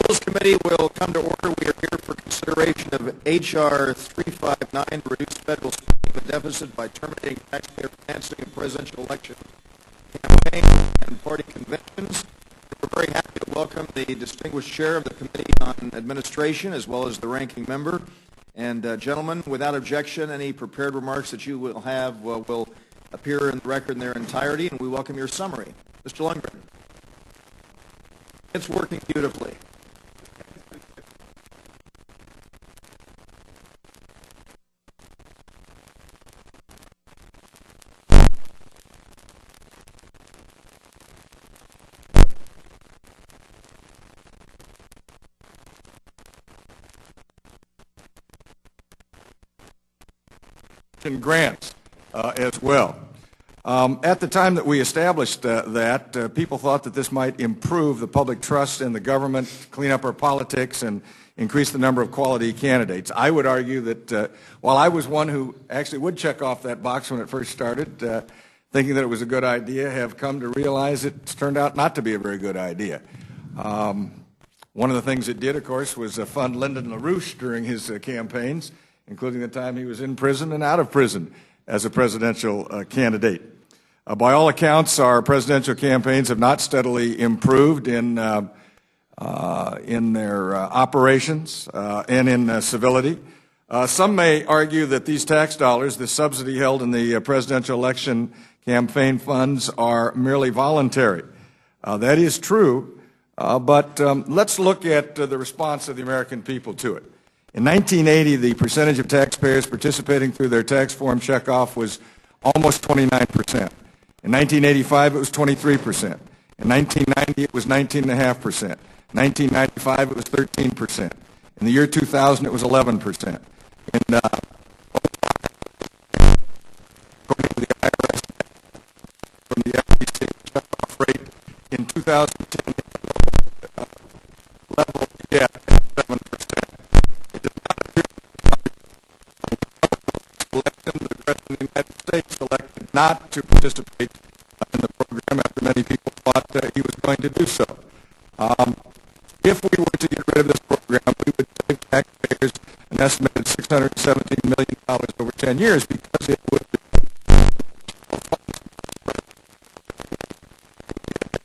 Rules Committee will come to order. We are here for consideration of H.R. 359 to reduce federal spending deficit by terminating taxpayer financing of presidential election campaign and party conventions. We're very happy to welcome the distinguished chair of the Committee on Administration as well as the ranking member. And gentlemen, without objection, any prepared remarks that you will have will appear in the record in their entirety, and we welcome your summary. Mr. Lundgren. It's working beautifully. Grants as well. At the time that we established that, people thought that this might improve the public trust in the government, clean up our politics, and increase the number of quality candidates. I would argue that while I was one who actually would check off that box when it first started, thinking that it was a good idea, have come to realize it's turned out not to be a very good idea. One of the things it did, of course, was fund Lyndon LaRouche during his campaigns, including the time he was in prison and out of prison as a presidential candidate. By all accounts, our presidential campaigns have not steadily improved in their operations and in civility. Some may argue that these tax dollars, the subsidy held in the presidential election campaign funds, are merely voluntary. That is true, but let's look at the response of the American people to it. In 1980, the percentage of taxpayers participating through their tax form checkoff was almost 29%. In 1985, it was 23%. In 1990, it was 19.5%. In 1995, it was 13%. In the year 2000, it was 11%. And according to the IRS, from the FTC checkoff rate in 2010, level yet at 7%. The President of the United States elected not to participate in the program after many people thought he was going to do so. If we were to get rid of this program, we would save taxpayers an estimated $617 million over 10 years because it would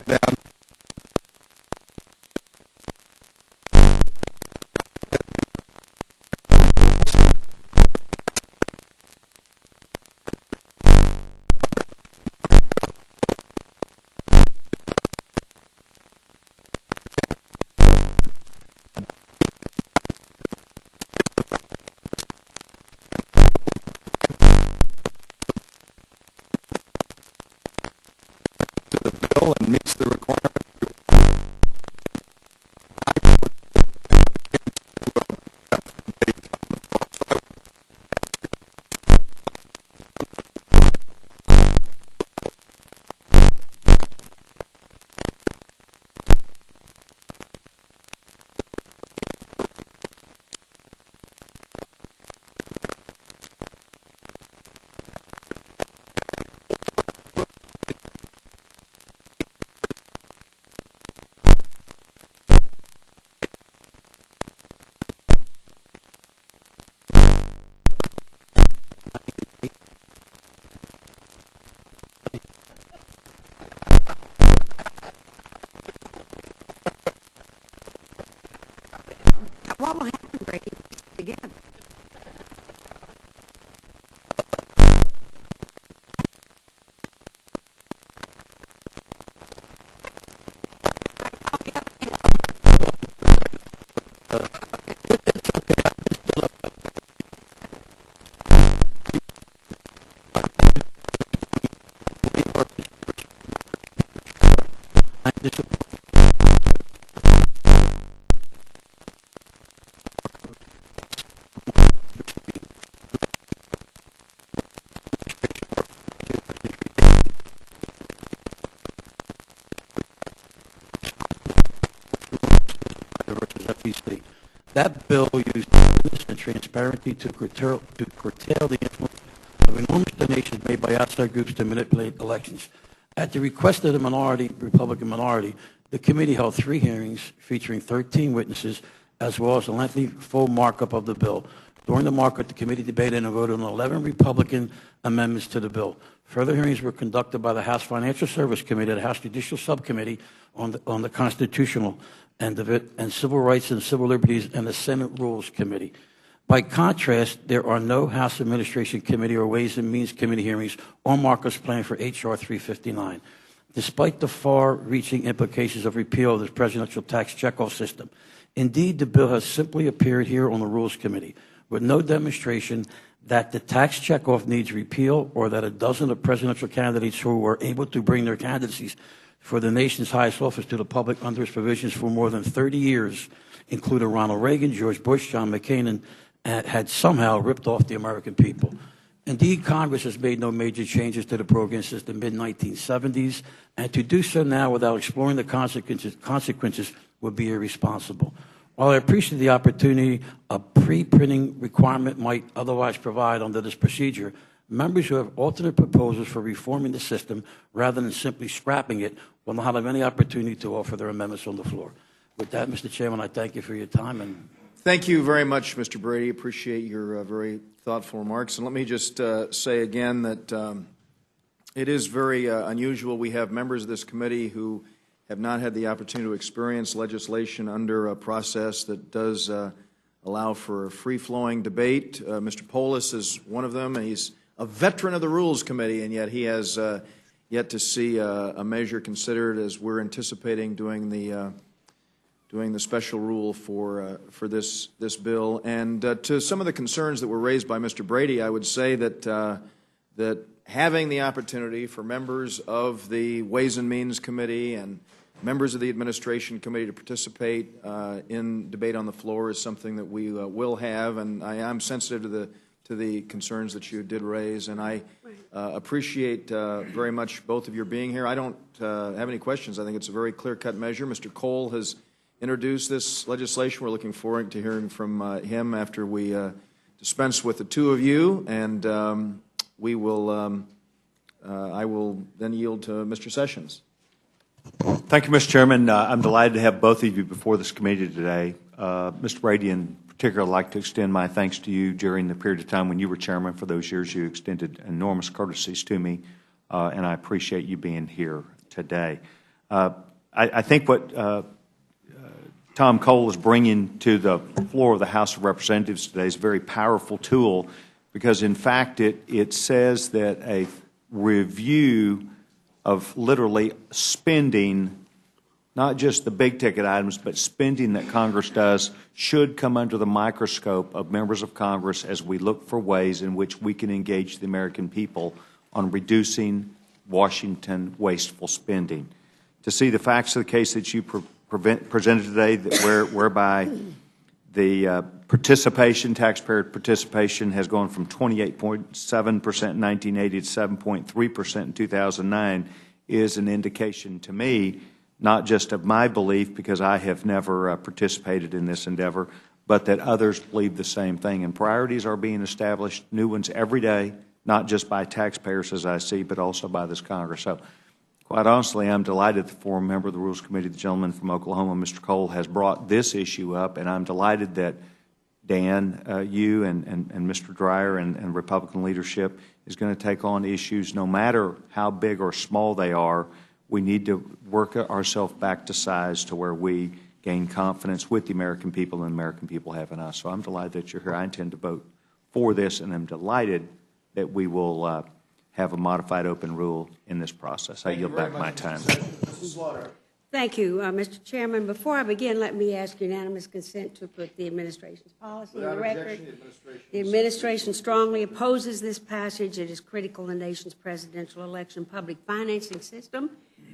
down. And meets the requirement What will happen, Brady, again? That bill used openness and transparency to curtail the influence of enormous donations made by outside groups to manipulate elections. At the request of the Republican minority, The committee held 3 hearings featuring 13 witnesses, as well as a lengthy full markup of the bill. During the markup, the committee debated and voted on 11 Republican amendments to the bill. Further hearings were conducted by the House Financial Service Committee, the House Judicial Subcommittee on the Constitutional and Civil Rights and Civil Liberties, and the Senate Rules Committee. By contrast, there are no House Administration Committee or Ways and Means Committee hearings or markups planned for H.R. 359. Despite the far-reaching implications of repeal of the presidential tax checkoff system, indeed, the bill has simply appeared here on the Rules Committee, with no demonstration that the tax checkoff needs repeal or that a dozen of presidential candidates who were able to bring their candidacies for the nation's highest office to the public under its provisions for more than 30 years, including Ronald Reagan, George Bush, John McCain, and had somehow ripped off the American people. Indeed, Congress has made no major changes to the program since the mid-1970s, and to do so now without exploring the consequences would be irresponsible. While I appreciate the opportunity a pre-printing requirement might otherwise provide under this procedure, members who have alternate proposals for reforming the system rather than simply scrapping it will not have any opportunity to offer their amendments on the floor. With that, Mr. Chairman, I thank you for your time. Thank you very much, Mr. Brady. Appreciate your very thoughtful remarks. And let me just say again that it is very unusual. We have members of this committee who have not had the opportunity to experience legislation under a process that does allow for a free-flowing debate. Mr. Polis is one of them, and he's a veteran of the Rules Committee, and yet he has yet to see a measure considered as we're anticipating doing the special rule for this bill. And to some of the concerns that were raised by Mr. Brady, I would say that having the opportunity for members of the Ways and Means Committee and members of the Administration Committee to participate in debate on the floor is something that we will have, and I am sensitive to the concerns that you did raise, and I appreciate very much both of your being here. I don't have any questions. I think it's a very clear-cut measure. Mr. Cole has introduced this legislation. We're looking forward to hearing from him after we dispense with the two of you, and we will. I will then yield to Mr. Sessions. Thank you, Mr. Chairman. I'm delighted to have both of you before this committee today. Mr. Brady, in particular, I'd like to extend my thanks to you during the period of time when you were chairman. For those years, you extended enormous courtesies to me, and I appreciate you being here today. I think what Tom Cole is bringing to the floor of the House of Representatives today is a very powerful tool because, in fact, it says that a review of literally spending, not just the big-ticket items, but spending that Congress does, should come under the microscope of members of Congress as we look for ways in which we can engage the American people on reducing Washington wasteful spending. To see the facts of the case that you presented today, whereby the taxpayer participation has gone from 28.7% in 1980 to 7.3% in 2009, is an indication to me, not just of my belief, because I have never participated in this endeavor, but that others believe the same thing. And priorities are being established, new ones every day, not just by taxpayers, as I see, but also by this Congress. So, quite honestly, I'm delighted the former member of the Rules Committee, the gentleman from Oklahoma, Mr. Cole, has brought this issue up, and I'm delighted that Dan, you and Mr. Dreyer and Republican leadership is going to take on issues no matter how big or small they are. We need to work ourselves back to size to where we gain confidence with the American people and the American people have in us. So I'm delighted that you're here. I intend to vote for this, and I'm delighted that we will have a modified open rule in this process. I yield back my time. Mrs. Slaughter. Thank you, Mr. Chairman. Before I begin, let me ask unanimous consent to put the administration's policy in the record. The administration strongly opposes this passage. It is critical the nation's presidential election public financing system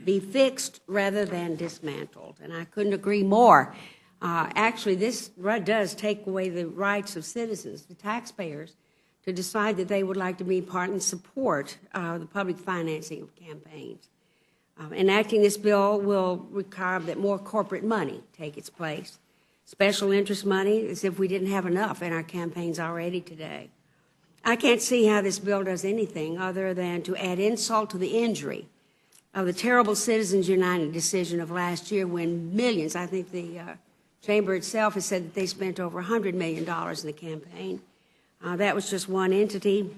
be fixed rather than dismantled. And I couldn't agree more. Actually, this does take away the rights of citizens, the taxpayers, to decide that they would like to be part and support the public financing of campaigns. Enacting this bill will require that more corporate money take its place. Special interest money, as if we didn't have enough in our campaigns already today. I can't see how this bill does anything other than to add insult to the injury of the terrible Citizens United decision of last year when millions, I think the Chamber itself has said that they spent over $100 million in the campaign. That was just one entity.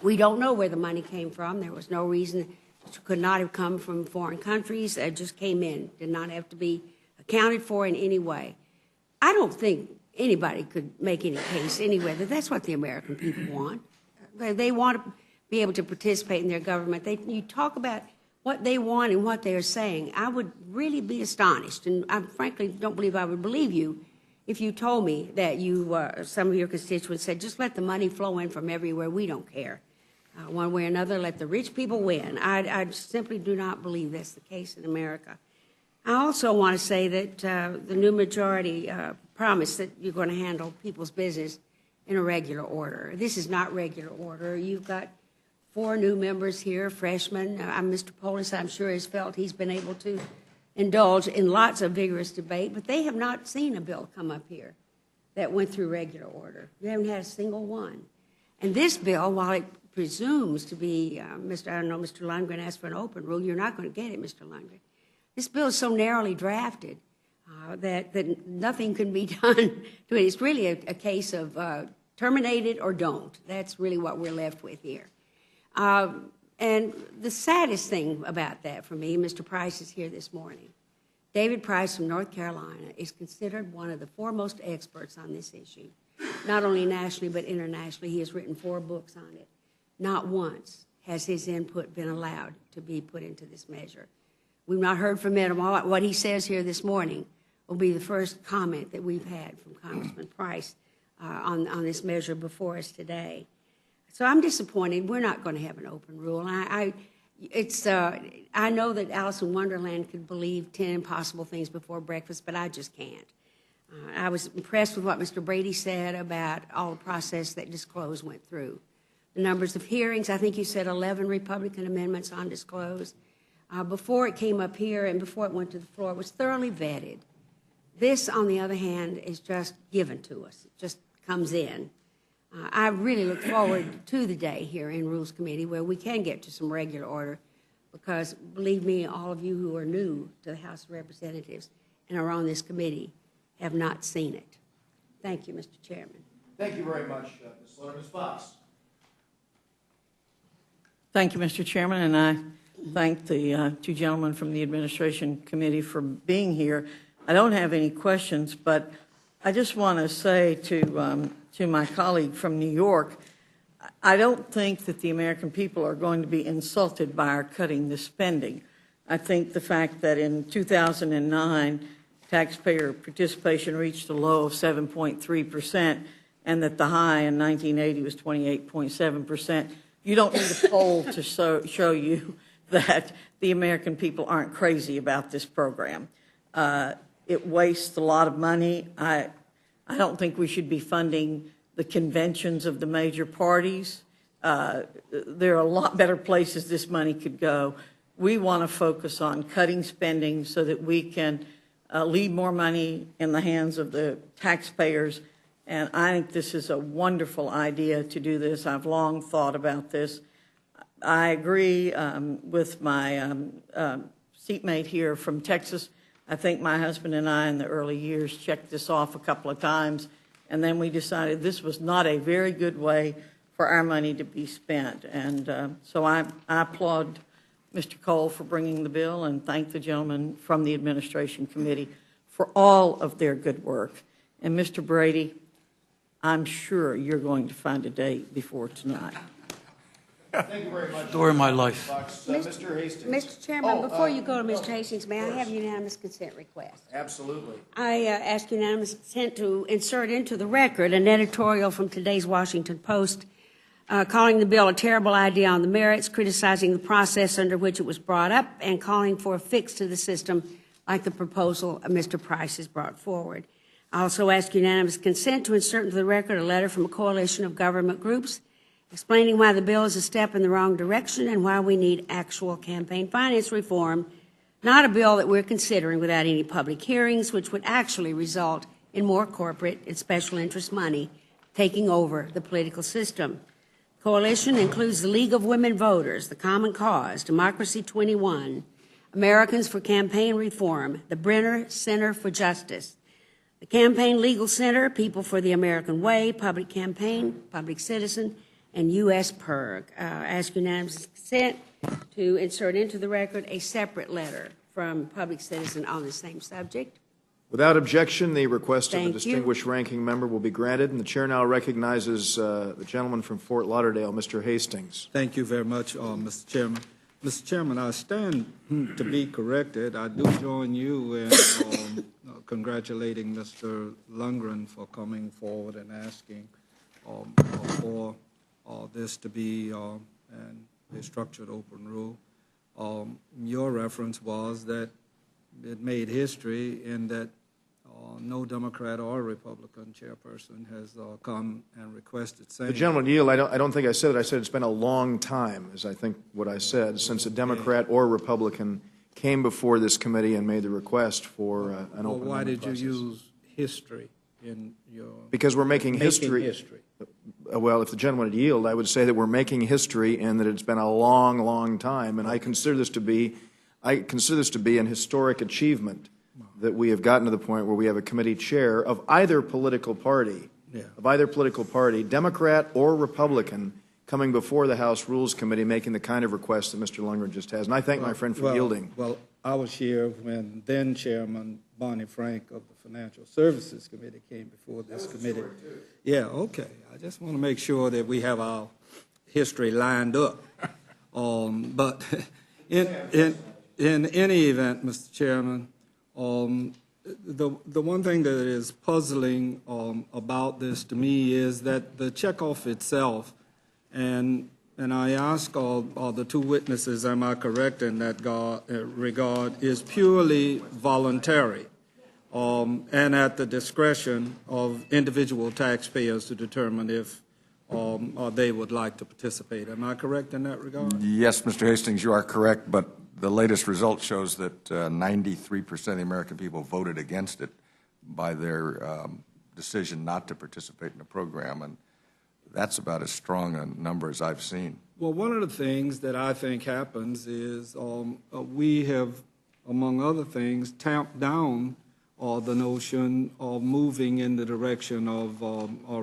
We don't know where the money came from. There was no reason it could not have come from foreign countries. It just came in, did not have to be accounted for in any way. I don't think anybody could make any case anywhere that that's what the American people want. They want to be able to participate in their government. You talk about what they want and what they're saying. I would really be astonished, and I frankly don't believe I would believe you if you told me that some of your constituents said, just let the money flow in from everywhere, we don't care. One way or another, let the rich people win. I simply do not believe that's the case in America. I also want to say that the new majority promised that you're going to handle people's business in a regular order. This is not regular order. You've got 4 new members here, freshmen. Mr. Polis, I'm sure, has felt he's been able to indulge in lots of vigorous debate, but they have not seen a bill come up here that went through regular order. We haven't had a single one. And this bill, while it presumes to be, I don't know, Mr. Lundgren asked for an open rule. You're not going to get it, Mr. Lundgren. This bill is so narrowly drafted that nothing can be done to it. It's really a case of terminate it or don't. That's really what we're left with here. And the saddest thing about that for me, Mr. Price is here this morning. David Price from North Carolina is considered one of the foremost experts on this issue, not only nationally but internationally. He has written 4 books on it. Not once has his input been allowed to be put into this measure. We've not heard from him. What he says here this morning will be the first comment that we've had from Congressman Price on this measure before us today. So I'm disappointed. We're not going to have an open rule. I know that Alice in Wonderland could believe 10 impossible things before breakfast, but I just can't. I was impressed with what Mr. Brady said about all the process that Disclose went through. The numbers of hearings, I think you said 11 Republican amendments on Disclose. Before it came up here and before it went to the floor, it was thoroughly vetted. This, on the other hand, is just given to us. It just comes in. I really look forward to the day here in Rules Committee where we can get to some regular order because, believe me, all of you who are new to the House of Representatives and are on this committee have not seen it. Thank you, Mr. Chairman. Thank you very much, Ms. Slaughter. Ms. Fox. Thank you, Mr. Chairman, and I thank the 2 gentlemen from the Administration Committee for being here. I don't have any questions, but I just want to say to my colleague from New York, I don't think that the American people are going to be insulted by our cutting the spending. I think the fact that in 2009, taxpayer participation reached a low of 7.3% and that the high in 1980 was 28.7%. You don't need a poll to show you that the American people aren't crazy about this program. It wastes a lot of money. I don't think we should be funding the conventions of the major parties. There are a lot better places this money could go. We want to focus on cutting spending so that we can leave more money in the hands of the taxpayers. And I think this is a wonderful idea to do this. I've long thought about this. I agree with my seatmate here from Texas. I think my husband and I in the early years checked this off a couple of times, and then we decided this was not a very good way for our money to be spent. And so I applaud Mr. Cole for bringing the bill and thank the gentleman from the Administration Committee for all of their good work. And Mr. Brady, I'm sure you're going to find a date before tonight. Thank you very much. Story of my life. Fox. Mr. Hastings. Mr. Chairman, before you go to Mr. Hastings, may I have unanimous consent request? Absolutely. I ask unanimous consent to insert into the record an editorial from today's Washington Post calling the bill a terrible idea on the merits, criticizing the process under which it was brought up, and calling for a fix to the system like the proposal Mr. Price has brought forward. I also ask unanimous consent to insert into the record a letter from a coalition of government groups explaining why the bill is a step in the wrong direction and why we need actual campaign finance reform, not a bill that we're considering without any public hearings, which would actually result in more corporate and special interest money taking over the political system. The Coalition includes the League of Women Voters, the Common Cause, Democracy 21, Americans for Campaign Reform, the Brenner Center for Justice, the Campaign Legal Center, People for the American Way, Public Campaign, Public Citizen, and U.S. PIRG. Ask unanimous consent to insert into the record a separate letter from Public Citizen on the same subject. Without objection, the request of the Thank you. distinguished ranking member will be granted, and the chair now recognizes the gentleman from Fort Lauderdale, Mr. Hastings. Thank you very much, Mr. Chairman. Mr. Chairman, I stand to be corrected. I do join you in congratulating Mr. Lundgren for coming forward and asking for this to be a structured open rule. Your reference was that it made history in that no Democrat or Republican chairperson has come and requested same. The gentleman yield. I don't think I said it. I said it's been a long time, is I think what I said, since a Democrat or Republican came before this committee and made the request for an open Why did process. you use history in your Because we're making history. Well, if the gentleman would yield, I would say that we're making history and that it's been a long, long time, and I consider this to be an historic achievement that we have gotten to the point where we have a committee chair of either political party, Democrat or Republican, coming before the House Rules Committee making the kind of request that Mr. Lundgren just has. And I thank my friend for yielding. Well, I was here when then Chairman Bonnie Frank of the Financial Services Committee came before this committee. Yeah, okay. I just want to make sure that we have our history lined up. But in any event, Mr. Chairman, the one thing that is puzzling about this to me is that the checkoff itself, and I ask all the two witnesses, am I correct in that regard, is purely voluntary and at the discretion of individual taxpayers to determine if they would like to participate. Am I correct in that regard? Yes, Mr. Hastings, you are correct, but the latest result shows that 93% of the American people voted against it by their decision not to participate in the program, and that's about as strong a number as I've seen. Well, one of the things that I think happens is we have, among other things, tamped down the notion of moving in the direction of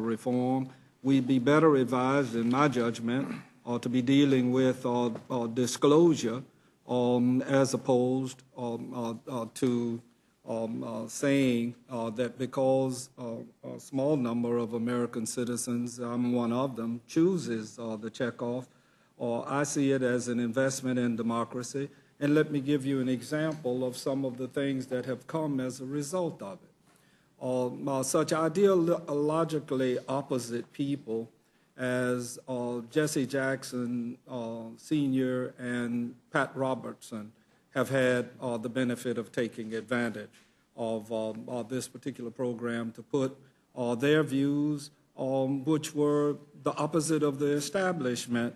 reform. We'd be better advised, in my judgment, to be dealing with disclosure as opposed to saying that because a small number of American citizens, I'm one of them, chooses the checkoff, I see it as an investment in democracy. And let me give you an example of some of the things that have come as a result of it. Such ideologically opposite people as Jesse Jackson Sr. and Pat Robertson have had the benefit of taking advantage of this particular program to put their views, which were the opposite of the establishment,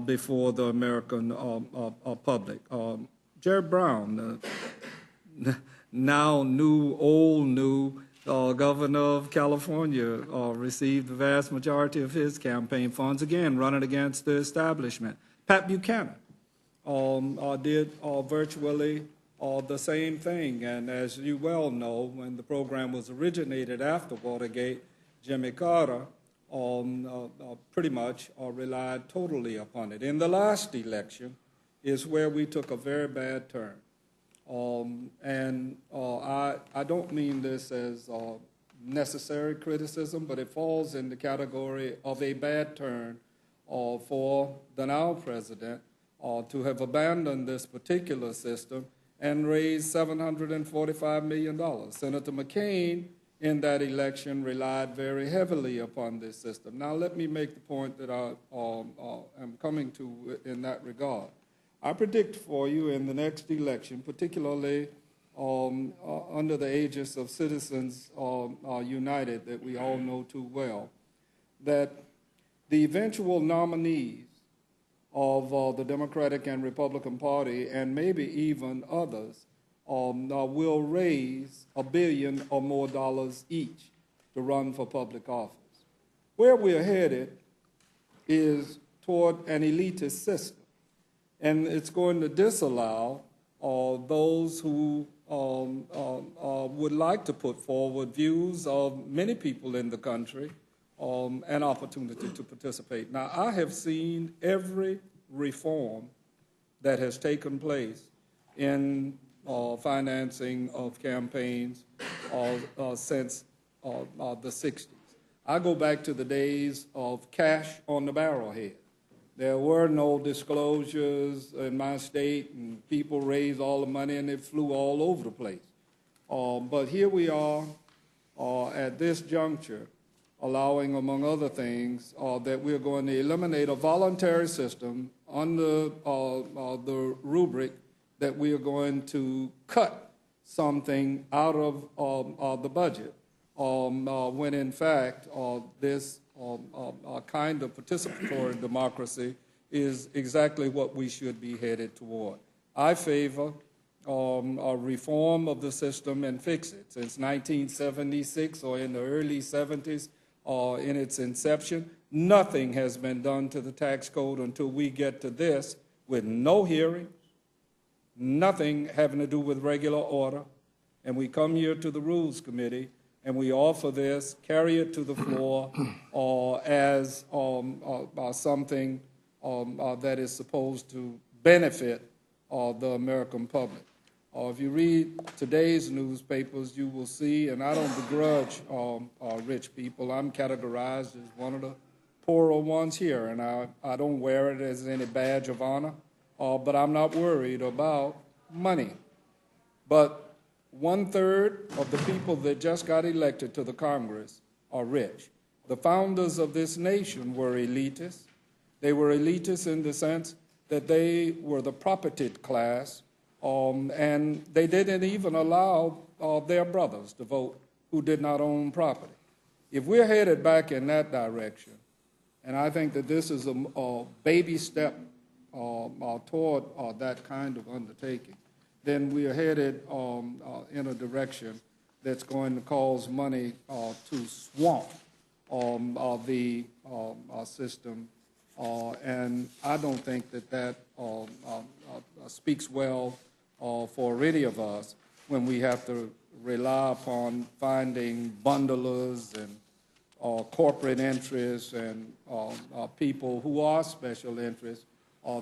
before the American public. Jared Brown, now old new governor of California, received the vast majority of his campaign funds, again, running against the establishment. Pat Buchanan did virtually the same thing. And as you well know, when the program was originated after Watergate, Jimmy Carter pretty much relied totally upon it. In the last election is where we took a very bad turn. I don't mean this as necessary criticism, but it falls in the category of a bad turn for the now president to have abandoned this particular system and raised $745 million. Senator McCain, in that election, relied very heavily upon this system. Now, let me make the point that I am coming to in that regard. I predict for you in the next election, particularly under the aegis of Citizens United that we all know too well, that the eventual nominees of the Democratic and Republican Party, and maybe even others, will raise $1 billion or more each to run for public office. Where we're headed is toward an elitist system. And it's going to disallow those who would like to put forward views of many people in the country an opportunity to participate. Now, I have seen every reform that has taken place in financing of campaigns since the 60s. I go back to the days of cash on the barrelhead. There were no disclosures in my state, and people raised all the money and it flew all over the place. But here we are at this juncture, allowing, among other things, that we're going to eliminate a voluntary system under the rubric that we are going to cut something out of the budget, when in fact this kind of participatory democracy is exactly what we should be headed toward. I favor a reform of the system and fix it. Since 1976 or in the early 70s, in its inception, nothing has been done to the tax code until we get to this with no hearing, nothing having to do with regular order, and we come here to the Rules Committee and we offer this, carry it to the floor as something that is supposed to benefit the American public. If you read today's newspapers, you will see, and I don't begrudge rich people. I'm categorized as one of the poorer ones here, and I don't wear it as any badge of honor, but I'm not worried about money. But 1/3 of the people that just got elected to the Congress are rich. The founders of this nation were elitists. They were elitists in the sense that they were the propertied class, and they didn't even allow their brothers to vote who did not own property. If we're headed back in that direction, and I think that this is a baby step toward that kind of undertaking, then we are headed in a direction that's going to cause money to swamp the system, and I don't think that speaks well for any of us when we have to rely upon finding bundlers and corporate interests and people who are special interests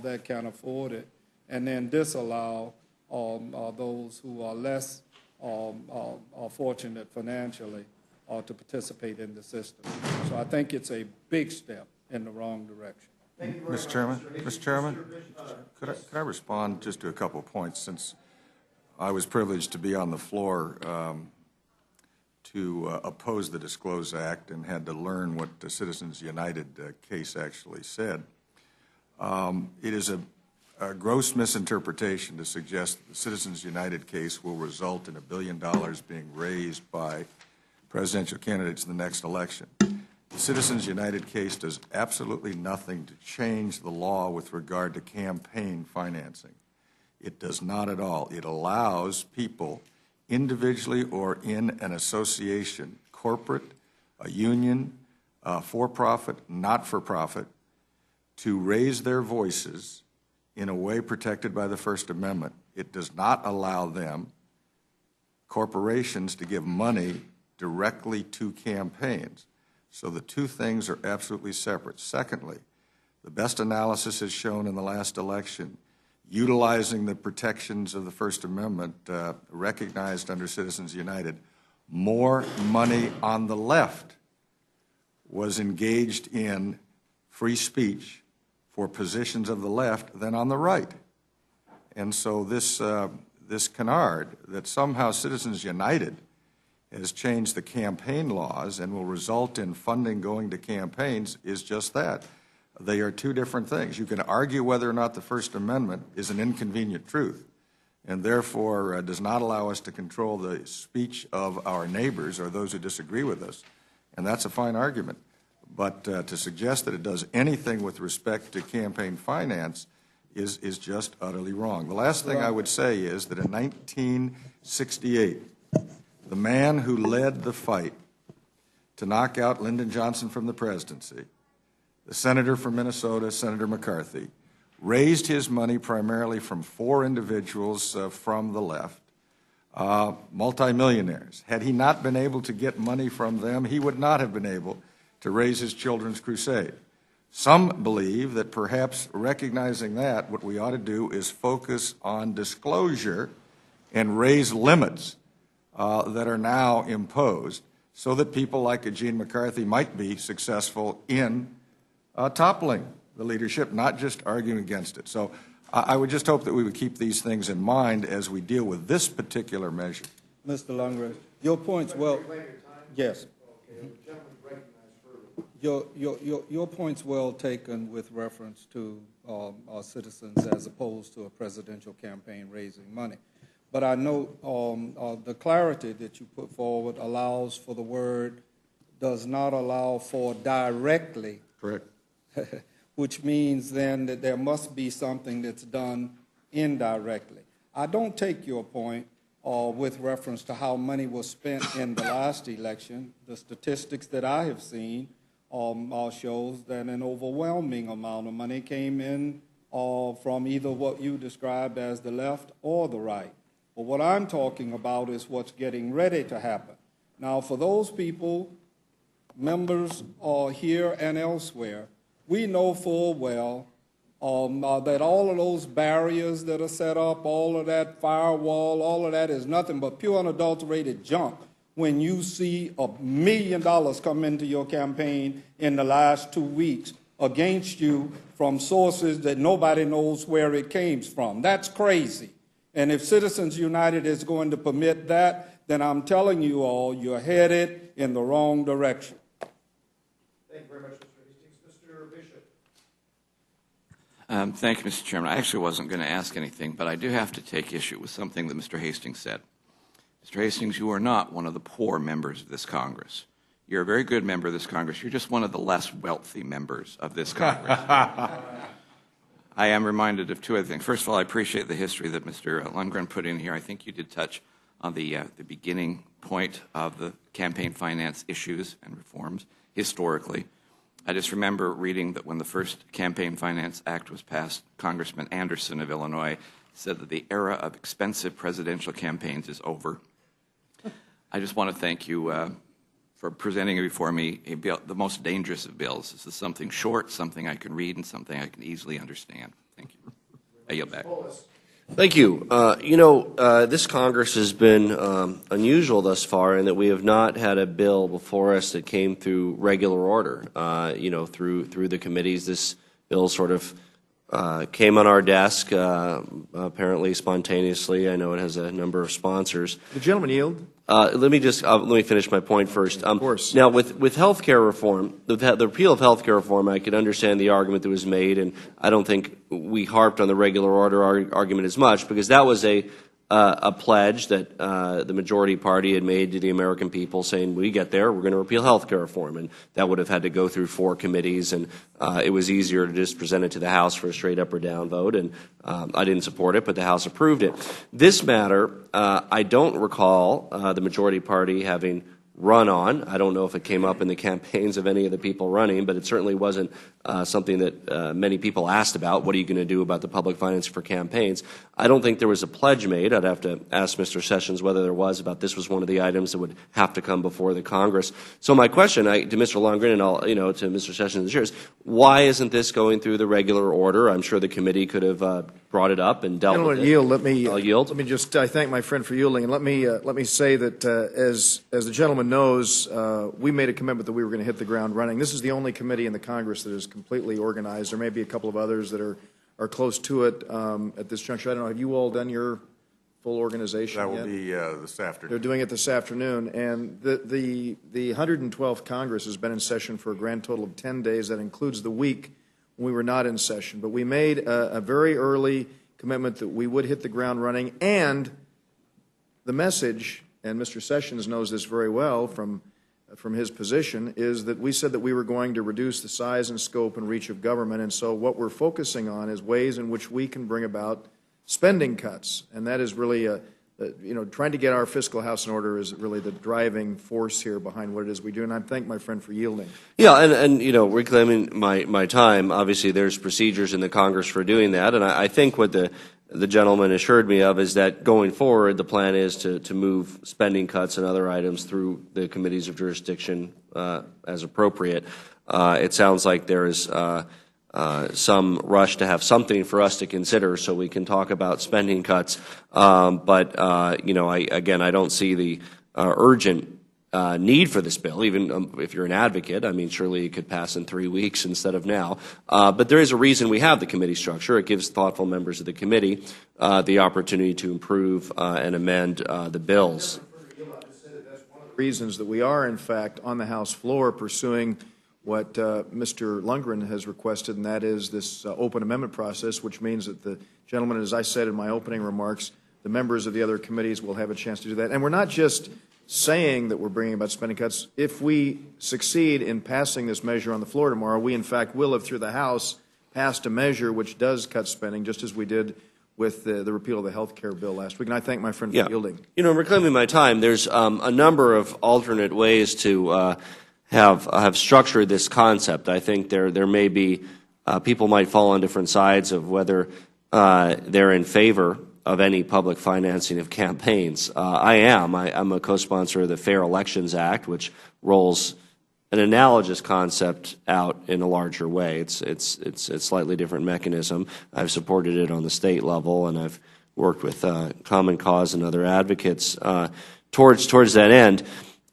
that can afford it, and then disallow those who are less fortunate financially to participate in the system. So I think it's a big step in the wrong direction. Mr. Chairman, could I respond just to a couple of points, since I was privileged to be on the floor to oppose the Disclose Act and had to learn what the Citizens United case actually said. It is a gross misinterpretation to suggest that the Citizens United case will result in $1 billion being raised by presidential candidates in the next election. The Citizens United case does absolutely nothing to change the law with regard to campaign financing. It does not at all. It allows people individually or in an association, corporate, a union, for-profit, not-for-profit, to raise their voices in a way protected by the First Amendment. It does not allow them, corporations, to give money directly to campaigns. So the two things are absolutely separate. Secondly, the best analysis has shown in the last election, utilizing the protections of the First Amendment recognized under Citizens United, more money on the left was engaged in free speech for positions of the left than on the right. And so this canard that somehow Citizens United has changed the campaign laws and will result in funding going to campaigns is just that. They are two different things. You can argue whether or not the First Amendment is an inconvenient truth and therefore does not allow us to control the speech of our neighbors or those who disagree with us, and that's a fine argument. But to suggest that it does anything with respect to campaign finance is just utterly wrong. The last thing I would say is that in 1968, the man who led the fight to knock out Lyndon Johnson from the presidency the senator from Minnesota, Senator McCarthy, raised his money primarily from 4 individuals from the left, multimillionaires. Had he not been able to get money from them, he would not have been able to raise his children's crusade. Some believe that perhaps recognizing that, what we ought to do is focus on disclosure and raise limits that are now imposed so that people like Gene McCarthy might be successful in toppling the leadership, not just arguing against it. So I would just hope that we would keep these things in mind as we deal with this particular measure. Mr. Lundgren, your point's well. Yes. Your point's well taken with reference to our citizens as opposed to a presidential campaign raising money. But I know the clarity that you put forward allows for the word, does not allow for directly. Correct. Which means then that there must be something that's done indirectly. I don't take your point with reference to how money was spent in the last election. The statistics that I have seen shows that an overwhelming amount of money came in from either what you described as the left or the right. But what I'm talking about is what's getting ready to happen. Now, for those people, members here and elsewhere, we know full well that all of those barriers that are set up, all of that firewall, all of that is nothing but pure unadulterated junk when you see $1 million come into your campaign in the last 2 weeks against you from sources that nobody knows where it came from. That's crazy. And if Citizens United is going to permit that, then I'm telling you all, you're headed in the wrong direction. Thank you very much, Mr. Hastings. Mr. Bishop. Thank you, Mr. Chairman. I actually wasn't going to ask anything, but I do have to take issue with something that Mr. Hastings said. Mr. Hastings, you are not one of the poor members of this Congress. You're a very good member of this Congress. You're just one of the less wealthy members of this Congress. I am reminded of 2 other things. First of all, I appreciate the history that Mr. Lundgren put in here. I think you did touch on the beginning point of the campaign finance issues and reforms historically. I just remember reading that when the first Campaign Finance Act was passed, Congressman Anderson of Illinois said that the era of expensive presidential campaigns is over. I just want to thank you for presenting before me a bill, the most dangerous of bills. This is something short, something I can read, and something I can easily understand. Thank you. I yield back. Thank you. This Congress has been unusual thus far in that we have not had a bill before us that came through regular order. Through the committees, this bill sort of came on our desk, apparently spontaneously. I know it has a number of sponsors. The gentleman yield. Let me finish my point first. Of course. Now, with health care reform, the repeal of health care reform, I could understand the argument that was made, and I don't think we harped on the regular order argument as much, because that was a pledge that the majority party had made to the American people, saying, we get there, we're going to repeal health care reform. And that would have had to go through 4 committees, and it was easier to just present it to the House for a straight up or down vote. And I didn't support it, but the House approved it. This matter, I don't recall the majority party having run on. I don't know if it came up in the campaigns of any of the people running, but it certainly wasn't something that many people asked about. What are you going to do about the public finance for campaigns? I don't think there was a pledge made. I'd have to ask Mr. Sessions whether there was about this was one of the items that would have to come before the Congress. So my question to Mr. Lundgren and to Mr. Sessions is, why isn't this going through the regular order? I'm sure the committee could have brought it up and dealt with it. Yield. I'll yield. Let me just I thank my friend for yielding, and let me say that as the gentleman knows, we made a commitment that we were going to hit the ground running. This is the only committee in the Congress that is completely organized. There may be a couple of others that are close to it at this juncture. I don't know. Have you all done your full organization That will yet? be this afternoon. They're doing it this afternoon, and the 112th Congress has been in session for a grand total of 10 days. That includes the week when we were not in session. But we made a very early commitment that we would hit the ground running, and the message, and Mr. Sessions knows this very well from his position, is that we said that we were going to reduce the size and scope and reach of government, and so what we're focusing on is ways in which we can bring about spending cuts, and that is really trying to get our fiscal house in order is really the driving force here behind what it is we do, and I thank my friend for yielding. Yeah, and reclaiming my time, obviously there's procedures in the Congress for doing that, and I think what the gentleman assured me of is that going forward, the plan is to move spending cuts and other items through the committees of jurisdiction as appropriate. It sounds like there is some rush to have something for us to consider so we can talk about spending cuts. But I don't see the urgent need for this bill, even if you're an advocate. I mean, surely it could pass in 3 weeks instead of now. But there is a reason we have the committee structure. It gives thoughtful members of the committee the opportunity to improve and amend the bills. Reasons that we are, in fact, on the House floor pursuing what Mr. Lundgren has requested, and that is this open amendment process, which means that the gentleman, as I said in my opening remarks, the members of the other committees will have a chance to do that. And we're not just saying that we're bringing about spending cuts. If we succeed in passing this measure on the floor tomorrow, we, in fact, will have, through the House, passed a measure which does cut spending, just as we did with the repeal of the health care bill last week. And I thank my friend for yielding. Reclaiming my time, there's a number of alternate ways to have structured this concept. I think there may be people might fall on different sides of whether they're in favor of any public financing of campaigns. I'm a co-sponsor of the Fair Elections Act, which rolls an analogous concept out in a larger way. It's a slightly different mechanism. I've supported it on the state level, and I've worked with Common Cause and other advocates towards that end.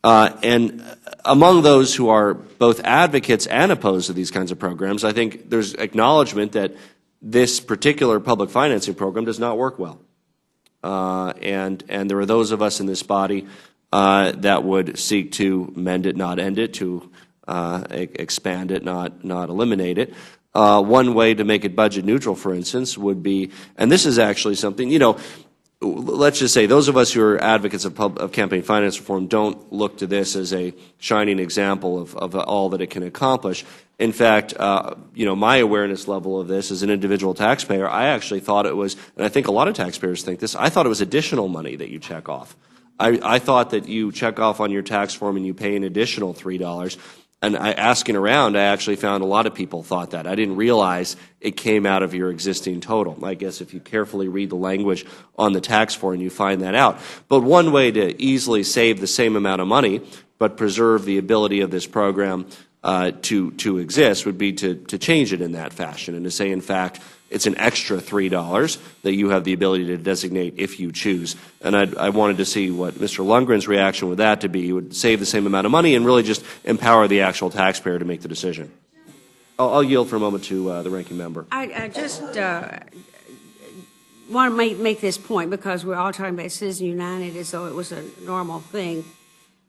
And among those who are both advocates and opposed to these kinds of programs, I think there's acknowledgement that this particular public financing program does not work well. And there are those of us in this body that would seek to mend it, not end it, to expand it, not eliminate it. One way to make it budget neutral, for instance, would be, and this is actually something, let's just say those of us who are advocates of campaign finance reform don't look to this as a shining example of all that it can accomplish. In fact, my awareness level of this as an individual taxpayer, I actually thought it was, and I think a lot of taxpayers think this, I thought it was additional money that you check off. I thought that you check off on your tax form and you pay an additional $3. And asking around, I actually found a lot of people thought that. I didn't realize it came out of your existing total. I guess if you carefully read the language on the tax form, you find that out. But one way to easily save the same amount of money but preserve the ability of this program to exist would be to change it in that fashion and to say, in fact, it's an extra $3 that you have the ability to designate if you choose. And I wanted to see what Mr. Lundgren's reaction with that to be. He would save the same amount of money and really just empower the actual taxpayer to make the decision. I'll yield for a moment to the ranking member. I just want to make this point because we're all talking about Citizen United as though it was a normal thing.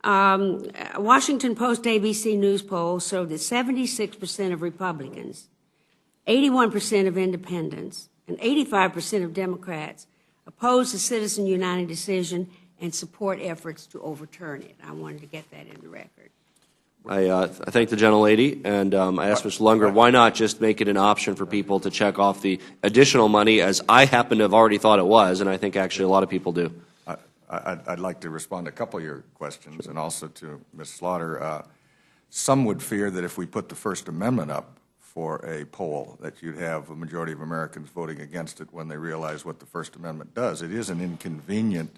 Washington Post ABC News poll showed that 76% of Republicans, 81% of independents, and 85% of Democrats oppose the Citizen United decision and support efforts to overturn it. I wanted to get that in the record. I thank the gentlelady, and I asked Mr. Lundgren, why not just make it an option for people to check off the additional money, as I happen to have already thought it was, and I think actually a lot of people do. I'd like to respond to a couple of your questions, and also to Ms. Slaughter. Some would fear that if we put the First Amendment up for a poll, that you'd have a majority of Americans voting against it when they realize what the First Amendment does. It is an inconvenient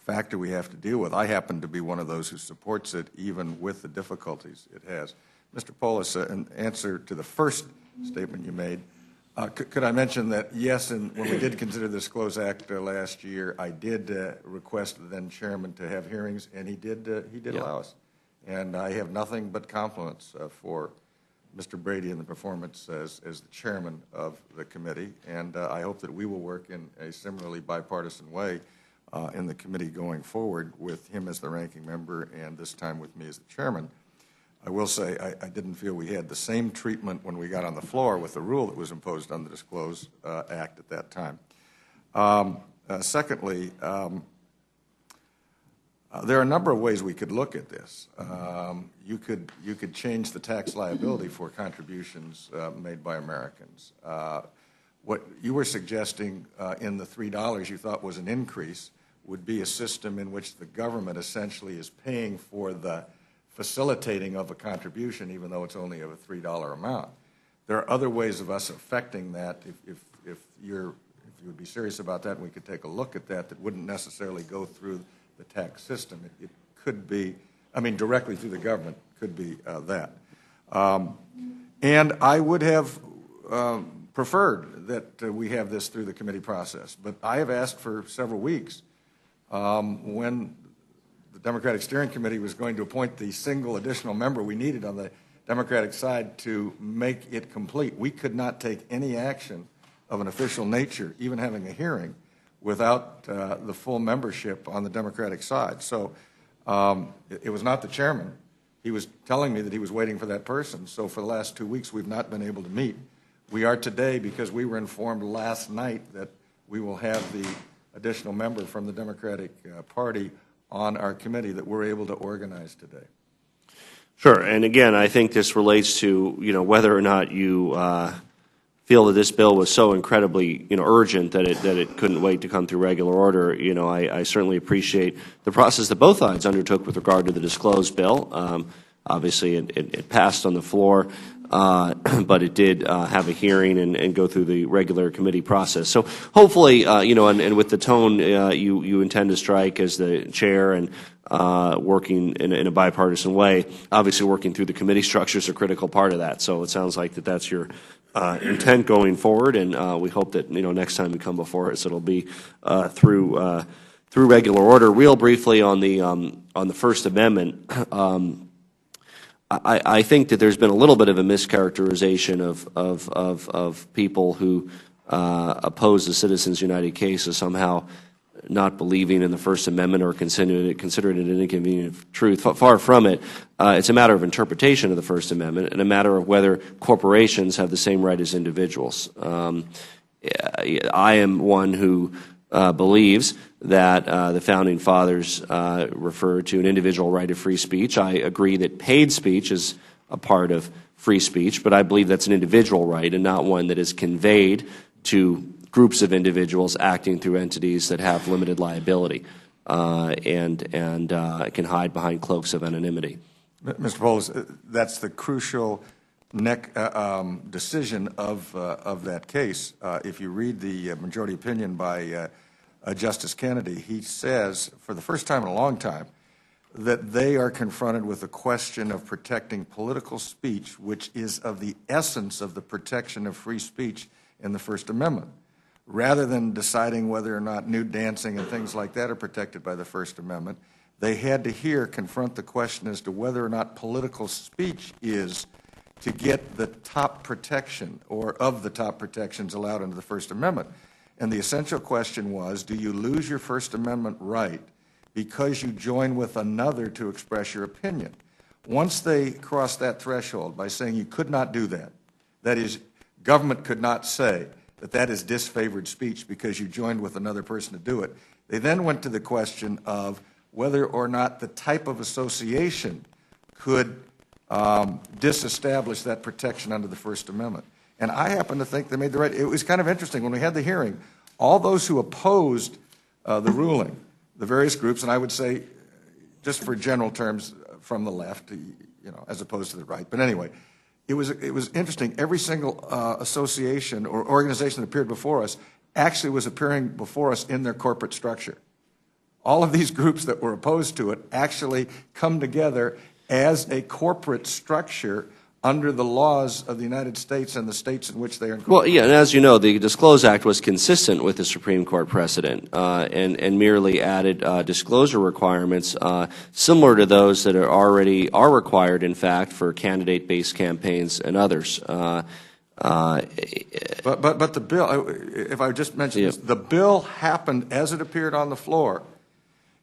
factor we have to deal with. I happen to be one of those who supports it, even with the difficulties it has. Mr. Polis, in answer to the first statement you made, could I mention that, yes, and when we did consider this Close Act last year, I did request the then chairman to have hearings, and he did allow us. And I have nothing but compliments for Mr. Brady and the performance as the chairman of the committee, and I hope that we will work in a similarly bipartisan way in the committee going forward, with him as the ranking member and this time with me as the chairman. I will say I didn't feel we had the same treatment when we got on the floor with the rule that was imposed on the Disclose Act at that time. Secondly, there are a number of ways we could look at this. You could change the tax liability for contributions made by Americans. What you were suggesting in the $3 you thought was an increase would be a system in which the government essentially is paying for the facilitating of a contribution, even though it's only of a $3 amount. There are other ways of us affecting that. If you would be serious about that, and we could take a look at that, that wouldn't necessarily go through the tax system. It could be, I mean, directly through the government, could be that. And I would have preferred that we have this through the committee process, but I have asked for several weeks when the Democratic Steering Committee was going to appoint the single additional member we needed on the Democratic side to make it complete. We could not take any action of an official nature, even having a hearing, without the full membership on the Democratic side. So it was not the chairman. He was telling me that he was waiting for that person. So for the last 2 weeks, we've not been able to meet. We are today because we were informed last night that we will have the additional member from the Democratic Party on our committee that we're able to organize today. Sure, and again, I think this relates to whether or not you feel that this bill was so incredibly urgent that it couldn't wait to come through regular order. I certainly appreciate the process that both sides undertook with regard to the disclosed bill. Obviously, it passed on the floor, but it did have a hearing and go through the regular committee process. So hopefully, and with the tone you intend to strike as the chair and working in a bipartisan way, obviously working through the committee structure is a critical part of that. So it sounds like that's your intent going forward, and we hope that next time we come before us, it'll be through regular order. Real briefly on the First Amendment. I think that there's been a little bit of a mischaracterization of people who oppose the Citizens United case as somehow not believing in the First Amendment or considering it an inconvenient truth. Far from it. It's a matter of interpretation of the First Amendment and a matter of whether corporations have the same right as individuals. I am one who believes that the Founding Fathers referred to an individual right of free speech. I agree that paid speech is a part of free speech, but I believe that's an individual right and not one that is conveyed to groups of individuals acting through entities that have limited liability and can hide behind cloaks of anonymity. Mr. Polis, that's the crucial decision of that case. If you read the majority opinion by Justice Kennedy, he says, for the first time in a long time, that they are confronted with the question of protecting political speech, which is of the essence of the protection of free speech in the First Amendment. Rather than deciding whether or not nude dancing and things like that are protected by the First Amendment, they had to confront the question as to whether or not political speech is to get the top protection or of the top protections allowed under the First Amendment. And the essential question was, do you lose your First Amendment right because you join with another to express your opinion? Once they crossed that threshold by saying you could not do that, that is, government could not say that that is disfavored speech because you joined with another person to do it, they then went to the question of whether or not the type of association could disestablish that protection under the First Amendment. And I happen to think they made the right. It was kind of interesting. When we had the hearing, all those who opposed the ruling, the various groups, and I would say, just for general terms, from the left, as opposed to the right. But anyway, it was interesting. Every single association or organization that appeared before us actually was appearing before us in their corporate structure. All of these groups that were opposed to it actually come together as a corporate structure under the laws of the United States and the states in which they are incorporated. Well, yeah, and as you know, the Disclose Act was consistent with the Supreme Court precedent and merely added disclosure requirements similar to those that are required, in fact, for candidate-based campaigns and others. But the bill, if I just mention this, the bill happened as it appeared on the floor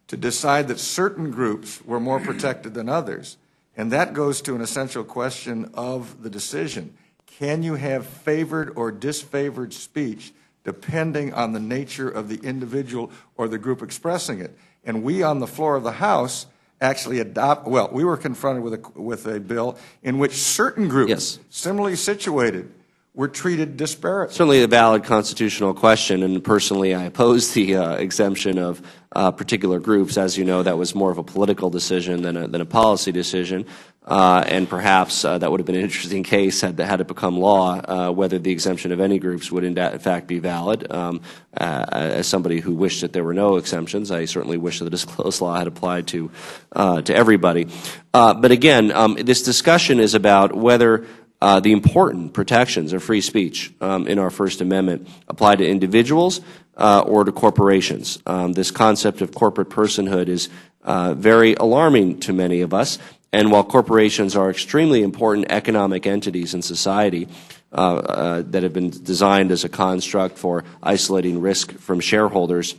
to decide that certain groups were more protected than others. And that goes to an essential question of the decision. Can you have favored or disfavored speech depending on the nature of the individual or the group expressing it? And we on the floor of the House actually we were confronted with a bill in which certain groups, similarly situated, were treated disparately. Certainly a valid constitutional question, and personally I oppose the exemption of particular groups. As you know, that was more of a political decision than a policy decision, and perhaps that would have been an interesting case had it become law, whether the exemption of any groups would in fact be valid. As somebody who wished that there were no exemptions, I certainly wish that the disclosed law had applied to everybody. But again, this discussion is about whether the important protections of free speech in our First Amendment apply to individuals or to corporations. This concept of corporate personhood is very alarming to many of us, and while corporations are extremely important economic entities in society that have been designed as a construct for isolating risk from shareholders,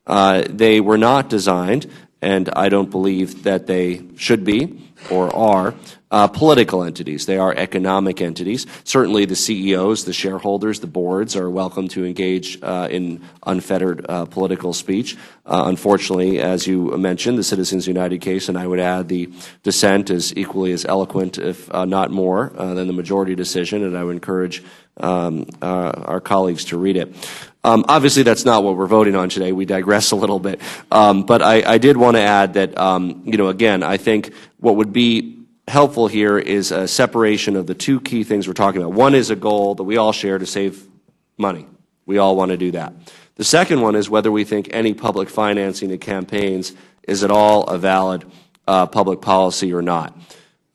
they were not designed, and I don't believe that they should be or are, political entities. They are economic entities. Certainly the CEOs, the shareholders, the boards are welcome to engage in unfettered political speech. Unfortunately, as you mentioned, the Citizens United case, and I would add the dissent is equally as eloquent, if not more, than the majority decision, and I would encourage our colleagues to read it. Obviously, that's not what we're voting on today. We digress a little bit. But I did want to add that, again, I think what would be helpful here is a separation of the two key things we're talking about. One is a goal that we all share to save money. We all want to do that. The second one is whether we think any public financing of campaigns is at all a valid public policy or not.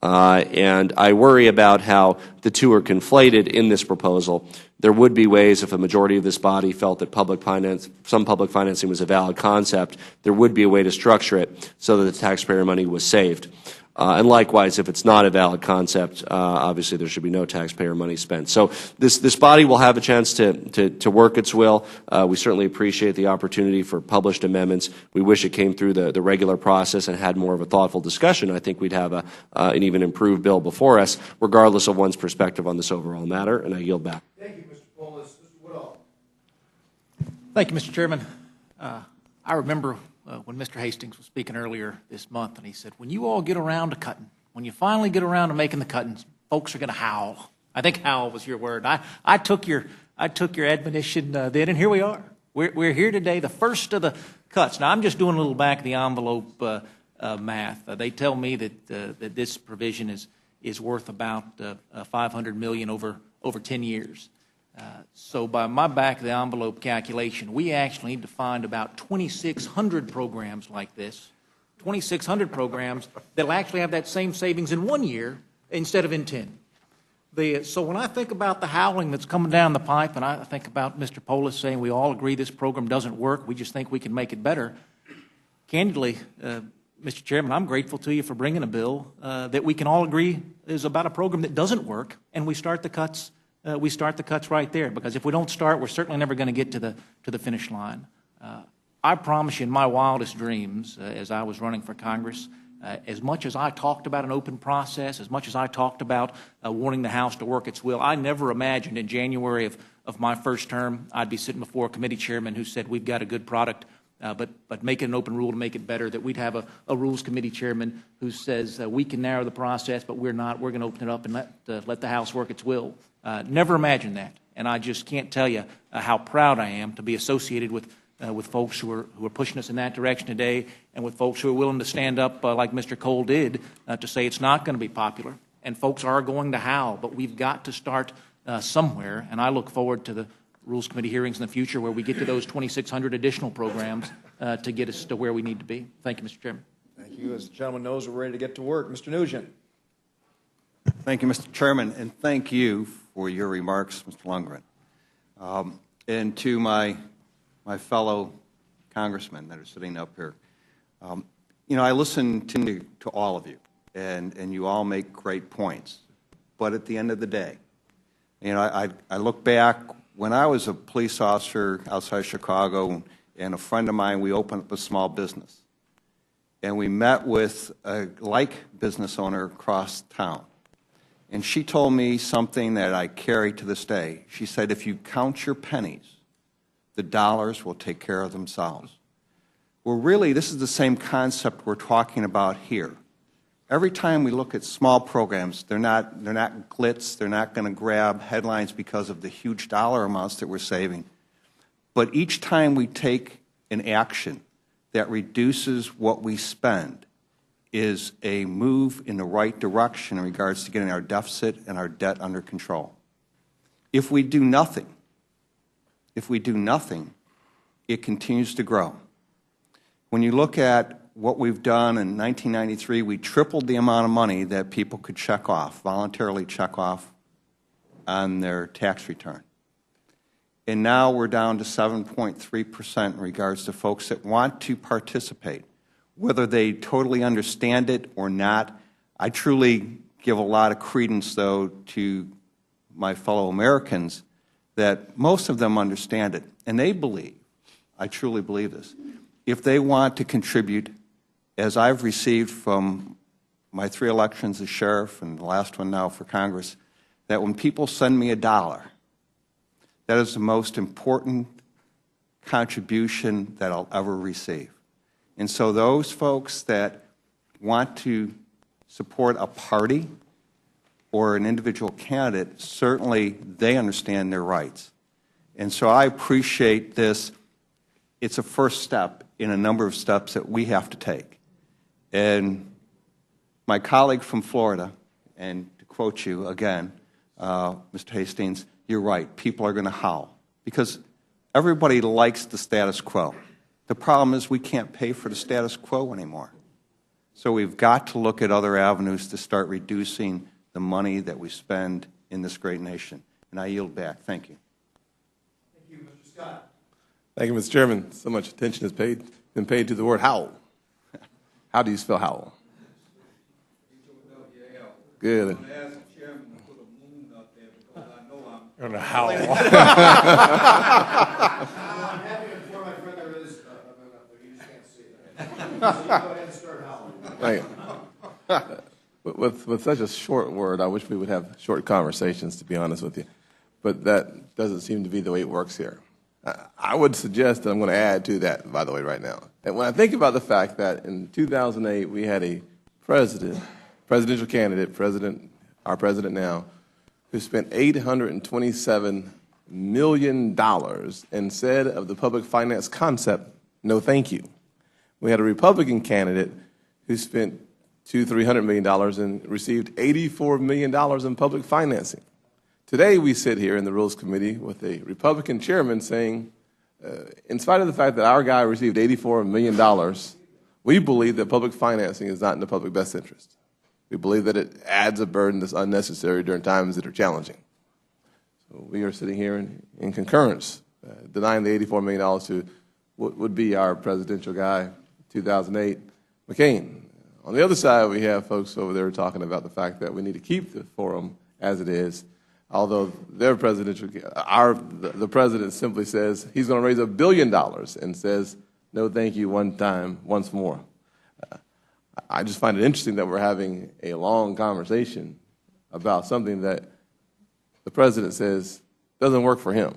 And I worry about how the two are conflated in this proposal. There would be ways, if a majority of this body felt that some public financing was a valid concept, there would be a way to structure it so that the taxpayer money was saved. And likewise, if it's not a valid concept, obviously there should be no taxpayer money spent. So this body will have a chance to work its will. We certainly appreciate the opportunity for published amendments. We wish it came through the regular process and had more of a thoughtful discussion. I think we'd have an even improved bill before us, regardless of one's perspective on this overall matter. And I yield back. Thank you, Mr. Polis. Mr. Woodall. Thank you, Mr. Chairman. I remember when Mr. Hastings was speaking earlier this month, and he said, when you all get around to cutting, when you finally get around to making the cuttings, folks are going to howl. I think howl was your word. I took your admonition then, and here we are. We're here today, the first of the cuts. Now, I'm just doing a little back-of-the-envelope math. They tell me that this provision is worth about $500 million over 10 years. So by my back-of-the-envelope calculation, we actually need to find about 2,600 programs like this, 2,600 programs that will actually have that same savings in 1 year instead of in 10. So when I think about the howling that's coming down the pipe, and I think about Mr. Polis saying we all agree this program doesn't work, we just think we can make it better, candidly, Mr. Chairman, I'm grateful to you for bringing a bill that we can all agree is about a program that doesn't work, and we start the cuts. We start the cuts right there, because if we don't start, we're certainly never going to get to the finish line. I promise you, in my wildest dreams, as I was running for Congress, as much as I talked about an open process, as much as I talked about wanting the House to work its will, I never imagined in January of my first term I'd be sitting before a committee chairman who said we've got a good product, but make it an open rule to make it better, that we'd have a rules committee chairman who says we can narrow the process, but we're not. We're going to open it up and let the House work its will. Never imagined that, and I just can't tell you how proud I am to be associated with folks who are pushing us in that direction today, and with folks who are willing to stand up like Mr. Cole did to say it's not going to be popular, and folks are going to howl, but we've got to start somewhere, and I look forward to the Rules Committee hearings in the future where we get to those 2,600 additional programs to get us to where we need to be. Thank you, Mr. Chairman. Thank you. As the gentleman knows, we're ready to get to work. Mr. Nugent. Thank you, Mr. Chairman, and thank you for your remarks, Mr. Lundgren. And to my fellow congressmen that are sitting up here, I listen to all of you, and you all make great points. But at the end of the day, I look back when I was a police officer outside Chicago, and a friend of mine, we opened up a small business, and we met with a business owner across town. And she told me something that I carry to this day. She said, if you count your pennies, the dollars will take care of themselves. Well, really, this is the same concept we're talking about here. Every time we look at small programs, they're not glitz, they're not going to grab headlines because of the huge dollar amounts that we're saving. But each time we take an action that reduces what we spend is a move in the right direction in regards to getting our deficit and our debt under control. If we do nothing, it continues to grow. When you look at what we've done in 1993, we tripled the amount of money that people could check off, voluntarily check off on their tax return. And now we're down to 7.3% in regards to folks that want to participate. Whether they totally understand it or not, I truly give a lot of credence, though, to my fellow Americans that most of them understand it. And they believe, I truly believe this, if they want to contribute, as I've received from my 3 elections as sheriff and the last one now for Congress, that when people send me $1, that is the most important contribution that I'll ever receive. And so those folks that want to support a party or an individual candidate, certainly they understand their rights. And so I appreciate this. It's a first step in a number of steps that we have to take. And my colleague from Florida, and to quote you again, Mr. Hastings, you're right. People are going to howl because everybody likes the status quo. The problem is we can't pay for the status quo anymore. So we've got to look at other avenues to start reducing the money that we spend in this great nation. And I yield back. Thank you. Thank you, Mr. Scott. Thank you, Mr. Chairman. So much attention has been paid to the word howl. How do you spell howl? Good. On the howl. I'm happy to inform my friend there is a moon up there. You just can't see it. So you go ahead and start howling. Thank you. With such a short word, I wish we would have short conversations, to be honest with you. But that doesn't seem to be the way it works here. I would suggest that I'm going to add to that, by the way, right now. And when I think about the fact that in 2008 we had a presidential candidate, our president now, who spent $827 million and said of the public finance concept, no thank you. We had a Republican candidate who spent $200–300 million and received $84 million in public financing. Today we sit here in the Rules Committee with a Republican chairman saying, in spite of the fact that our guy received $84 million, we believe that public financing is not in the public best interest. We believe that it adds a burden that's unnecessary during times that are challenging. So we are sitting here in concurrence, denying the $84 million to what would be our presidential guy, 2008, McCain. On the other side, we have folks over there talking about the fact that we need to keep the forum as it is, although their the president simply says he's going to raise $1 billion and says, no thank you once more. I just find it interesting that we're having a long conversation about something that the president says doesn't work for him,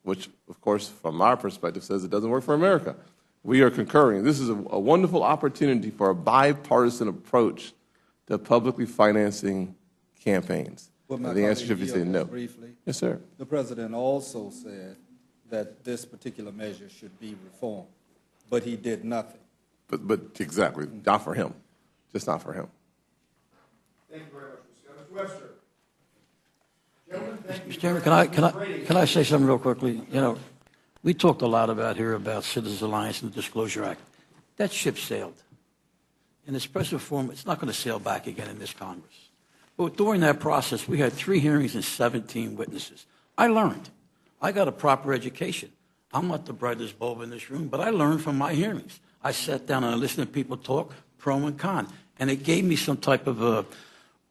which, of course, from our perspective, says it doesn't work for America. We are concurring. This is a wonderful opportunity for a bipartisan approach to publicly financing campaigns. The answer should be saying no. Briefly. Yes, sir. The president also said that this particular measure should be reformed, but he did nothing. But exactly, not for him, just not for him. Thank you very much, Mr. Scott. Mr. Webster. Gentlemen, thank you. Mr. Chairman, can I say something real quickly? You know, we talked a lot about Citizens Alliance and the Disclosure Act. That ship sailed. In its present form, it's not going to sail back again in this Congress. But during that process, we had 3 hearings and 17 witnesses. I learned. I got a proper education. I'm not the brightest bulb in this room, but I learned from my hearings. I sat down and I listened to people talk pro and con, and it gave me some type of a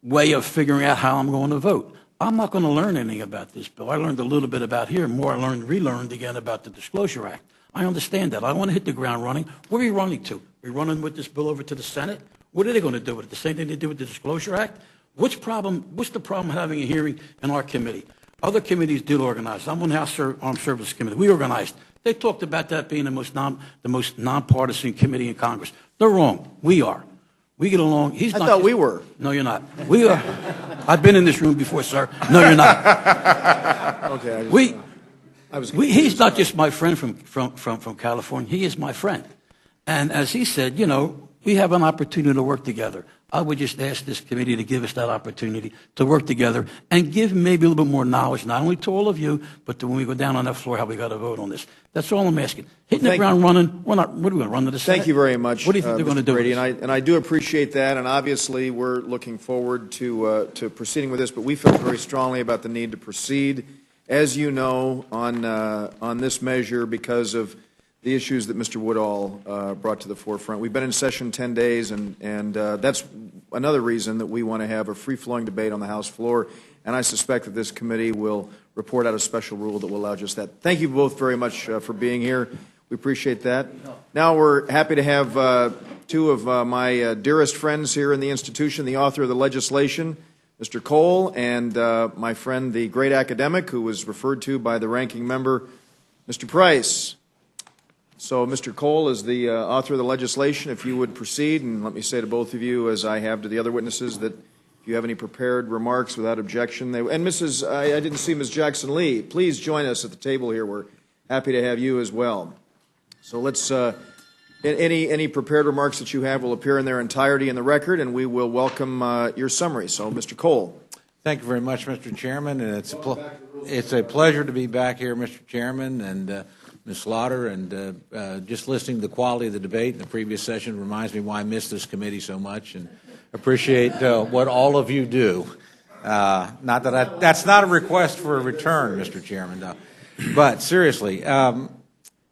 way of figuring out how I'm going to vote. I'm not going to learn anything about this bill. I learned a little bit about here. More I relearned again about the Disclosure Act. I understand that. I want to hit the ground running. Where are we running to? Are we running with this bill over to the Senate? What are they going to do with it? The same thing they did with the Disclosure Act? What's the problem having a hearing in our committee? Other committees did organize. I'm on the House Armed Services Committee. We organized. They talked about that being the most nonpartisan committee in Congress. They're wrong. We are. We get along. He's I not thought just- we were. No, you're not. We are. I've been in this room before, sir. No, you're not. Okay. He's not just my friend from California. He is my friend. And as he said, you know, we have an opportunity to work together. I would just ask this committee to give us that opportunity to work together and give maybe a little bit more knowledge, not only to all of you, but to when we go down on that floor, how we got to vote on this. That's all I'm asking. Hitting the ground running, we're not, what are we going to run to the Senate? Thank you very much. What do you think they're going to do? Brady, and I do appreciate that, and obviously we're looking forward to proceeding with this, but we felt very strongly about the need to proceed, as you know, on this measure because of the issues that Mr. Woodall brought to the forefront. We've been in session 10 days, and that's another reason that we want to have a free-flowing debate on the House floor, and I suspect that this committee will report out a special rule that will allow just that. Thank you both very much for being here. We appreciate that. Now we're happy to have two of my dearest friends here in the institution, the author of the legislation, Mr. Cole, and my friend, the great academic, who was referred to by the ranking member, Mr. Price. So Mr. Cole is the author of the legislation. If you would proceed, and let me say to both of you, as I have to the other witnesses, that if you have any prepared remarks without objection, and Mrs. I didn't see Ms. Jackson Lee. Please join us at the table here. We're happy to have you as well. So let's any prepared remarks that you have will appear in their entirety in the record, and we will welcome your summary. So, Mr. Cole. Thank you very much, Mr. Chairman, and it's a pleasure to be back here, Mr. Chairman, and Ms. Slaughter, and just listening to the quality of the debate in the previous session reminds me why I miss this committee so much, and appreciate what all of you do. Not that that's not a request for a return, Mr. Chairman, though. But seriously,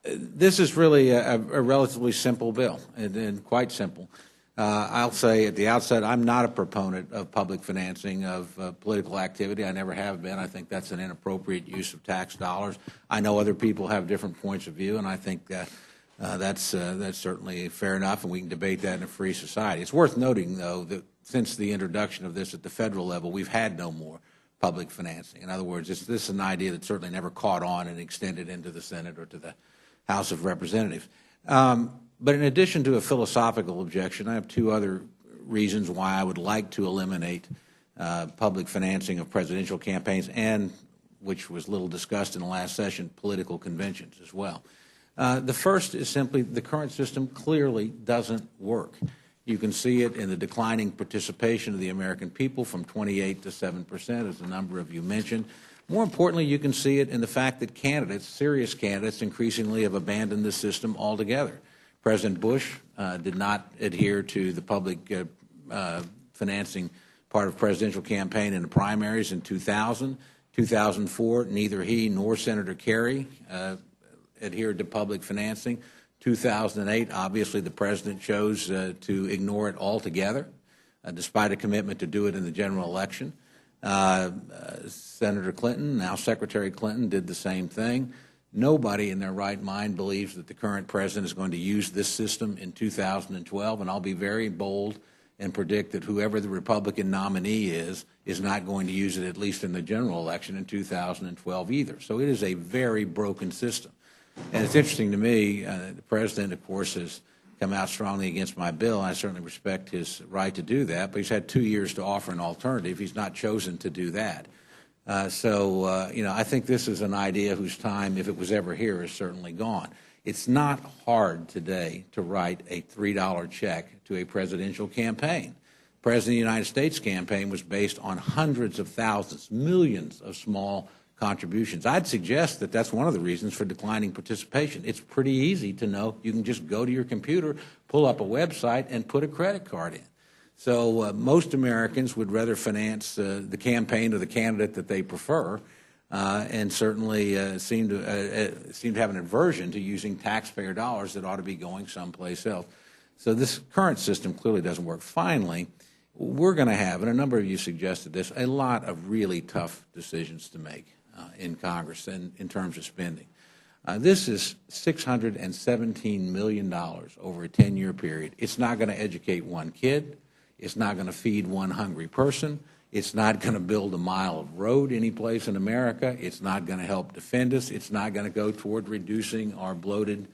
this is really a relatively simple bill, and quite simple. I'll say at the outset, I'm not a proponent of public financing of political activity. I never have been. I think that's an inappropriate use of tax dollars. I know other people have different points of view, and I think that's certainly fair enough, and we can debate that in a free society. It's worth noting, though, that since the introduction of this at the federal level, we've had no more public financing. In other words, this is an idea that certainly never caught on and extended into the Senate or to the House of Representatives. But in addition to a philosophical objection, I have two other reasons why I would like to eliminate public financing of presidential campaigns and, which was little discussed in the last session, political conventions as well. The first is simply the current system clearly doesn't work. You can see it in the declining participation of the American people from 28 to 7%, as a number of you mentioned. More importantly, you can see it in the fact that candidates, serious candidates, increasingly have abandoned the system altogether. President Bush did not adhere to the public financing part of presidential campaign in the primaries in 2000. 2004, neither he nor Senator Kerry adhered to public financing. 2008, obviously the president chose to ignore it altogether, despite a commitment to do it in the general election. Senator Clinton, now Secretary Clinton, did the same thing. Nobody in their right mind believes that the current president is going to use this system in 2012, and I'll be very bold and predict that whoever the Republican nominee is not going to use it, at least in the general election in 2012 either. So it is a very broken system. And it's interesting to me, the president, of course, has come out strongly against my bill, and I certainly respect his right to do that, but he's had 2 years to offer an alternative. He's not chosen to do that. I think this is an idea whose time, if it was ever here, is certainly gone. It's not hard today to write a $3 check to a presidential campaign. The President of the United States campaign was based on hundreds of thousands, millions of small contributions. I'd suggest that that's one of the reasons for declining participation. It's pretty easy to know. You can just go to your computer, pull up a website, and put a credit card in. So most Americans would rather finance the campaign of the candidate that they prefer, and certainly seem to have an aversion to using taxpayer dollars that ought to be going someplace else. So this current system clearly doesn't work. Finally, we're going to have, and a number of you suggested this, a lot of really tough decisions to make in Congress and in terms of spending. This is $617 million over a 10-year period. It's not going to educate one kid. It's not going to feed one hungry person. It's not going to build a mile of road any place in America. It's not going to help defend us. It's not going to go toward reducing our bloated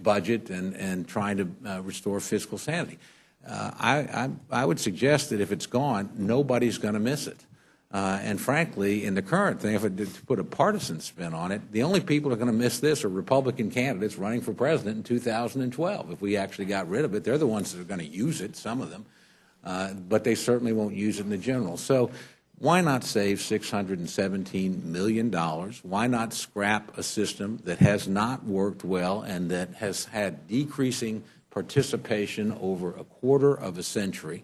budget and trying to restore fiscal sanity. I would suggest that if it's gone, nobody's going to miss it. And frankly, in the current thing, if I did put a partisan spin on it, the only people who are going to miss this are Republican candidates running for president in 2012. If we actually got rid of it, they're the ones that are going to use it, some of them, but they certainly won't use it in the general. So why not save $617 million? Why not scrap a system that has not worked well and that has had decreasing participation over a quarter of a century?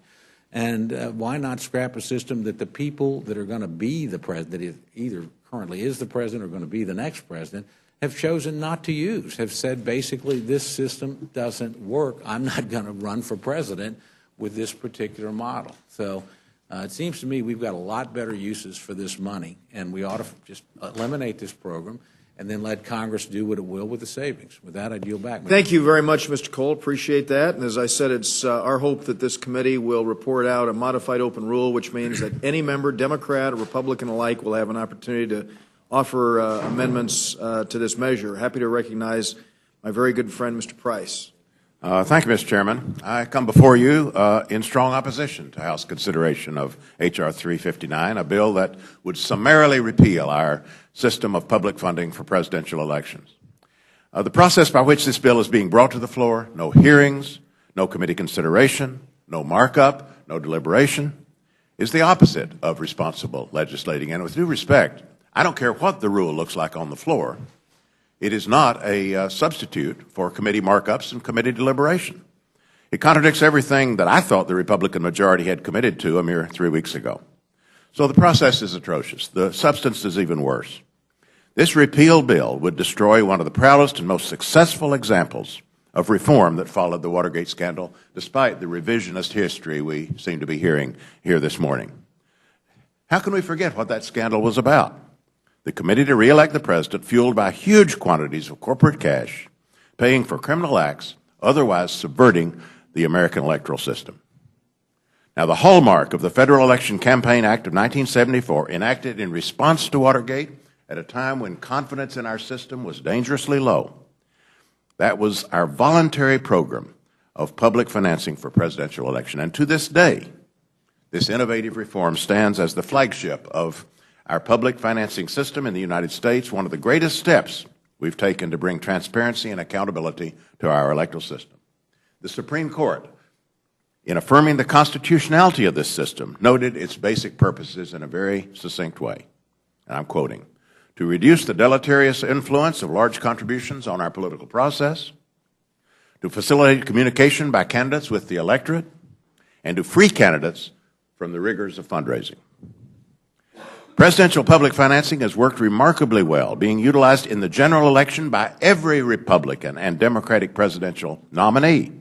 And why not scrap a system that the people that are going to be the president, that either currently is the president or going to be the next president, have chosen not to use, have said basically this system doesn't work. I'm not going to run for president with this particular model. So it seems to me we've got a lot better uses for this money, and we ought to just eliminate this program and then let Congress do what it will with the savings. With that, I yield back. Thank you very much, Mr. Cole. Appreciate that. And as I said, it's our hope that this committee will report out a modified open rule, which means that any member, Democrat or Republican alike, will have an opportunity to offer amendments to this measure. Happy to recognize my very good friend, Mr. Price. Thank you, Mr. Chairman. I come before you in strong opposition to House consideration of H.R. 359, a bill that would summarily repeal our system of public funding for presidential elections. The process by which this bill is being brought to the floor, no hearings, no committee consideration, no markup, no deliberation, is the opposite of responsible legislating. And with due respect, I don't care what the rule looks like on the floor. It is not a substitute for committee markups and committee deliberation. It contradicts everything that I thought the Republican majority had committed to a mere 3 weeks ago. So the process is atrocious. The substance is even worse. This repeal bill would destroy one of the proudest and most successful examples of reform that followed the Watergate scandal, despite the revisionist history we seem to be hearing here this morning. How can we forget what that scandal was about? The committee to re-elect the president, fueled by huge quantities of corporate cash, paying for criminal acts, otherwise subverting the American electoral system. Now, the hallmark of the Federal Election Campaign Act of 1974, enacted in response to Watergate at a time when confidence in our system was dangerously low, that was our voluntary program of public financing for presidential election. And to this day, this innovative reform stands as the flagship of our public financing system in the United States, one of the greatest steps we've taken to bring transparency and accountability to our electoral system. The Supreme Court, in affirming the constitutionality of this system, noted its basic purposes in a very succinct way. And I'm quoting, to reduce the deleterious influence of large contributions on our political process, to facilitate communication by candidates with the electorate, and to free candidates from the rigors of fundraising. Presidential public financing has worked remarkably well, being utilized in the general election by every Republican and Democratic presidential nominee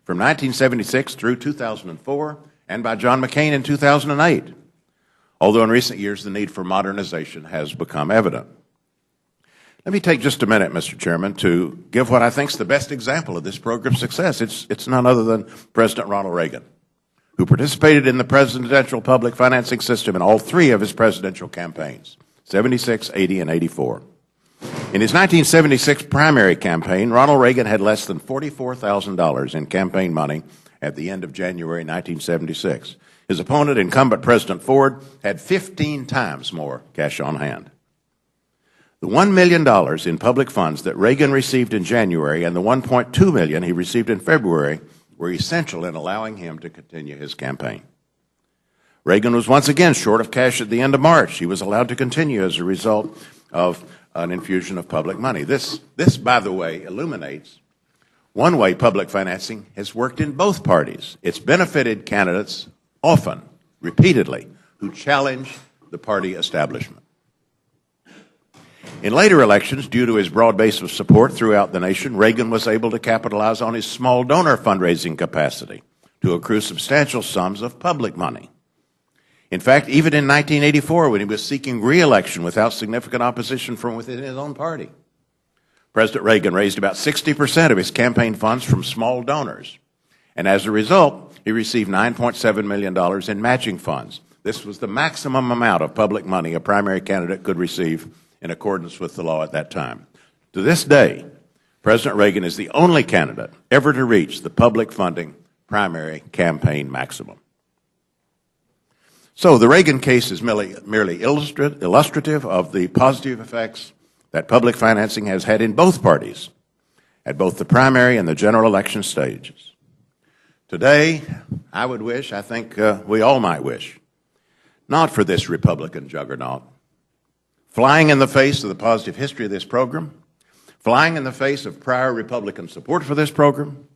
from 1976 through 2004, and by John McCain in 2008, although in recent years the need for modernization has become evident. Let me take just a minute, Mr. Chairman, to give what I think is the best example of this program's success. It's none other than President Ronald Reagan, who participated in the presidential public financing system in all three of his presidential campaigns, 76, 80, and 84. In his 1976 primary campaign, Ronald Reagan had less than $44,000 in campaign money at the end of January 1976. His opponent, incumbent President Ford, had 15 times more cash on hand. The $1 million in public funds that Reagan received in January and the $1.2 million he received in February were essential in allowing him to continue his campaign. Reagan was once again short of cash at the end of March. He was allowed to continue as a result of an infusion of public money. This, by the way, illuminates one way public financing has worked in both parties. It's benefited candidates often, repeatedly, who challenge the party establishment. In later elections, due to his broad base of support throughout the nation, Reagan was able to capitalize on his small donor fundraising capacity to accrue substantial sums of public money. In fact, even in 1984, when he was seeking re-election without significant opposition from within his own party, President Reagan raised about 60% of his campaign funds from small donors. And as a result, he received $9.7 million in matching funds. This was the maximum amount of public money a primary candidate could receive in accordance with the law at that time. To this day, President Reagan is the only candidate ever to reach the public funding primary campaign maximum. So the Reagan case is merely illustrative of the positive effects that public financing has had in both parties, at both the primary and the general election stages. Today, I would wish, I think we all might wish, not for this Republican juggernaut, flying in the face of the positive history of this program, flying in the face of prior Republican support for this program,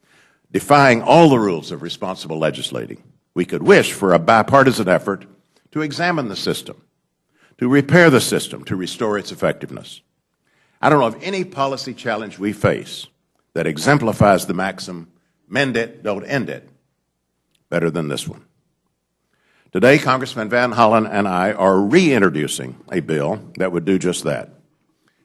defying all the rules of responsible legislating. We could wish for a bipartisan effort to examine the system, to repair the system, to restore its effectiveness. I don't know of any policy challenge we face that exemplifies the maxim, mend it, don't end it, better than this one. Today, Congressman Van Hollen and I are reintroducing a bill that would do just that.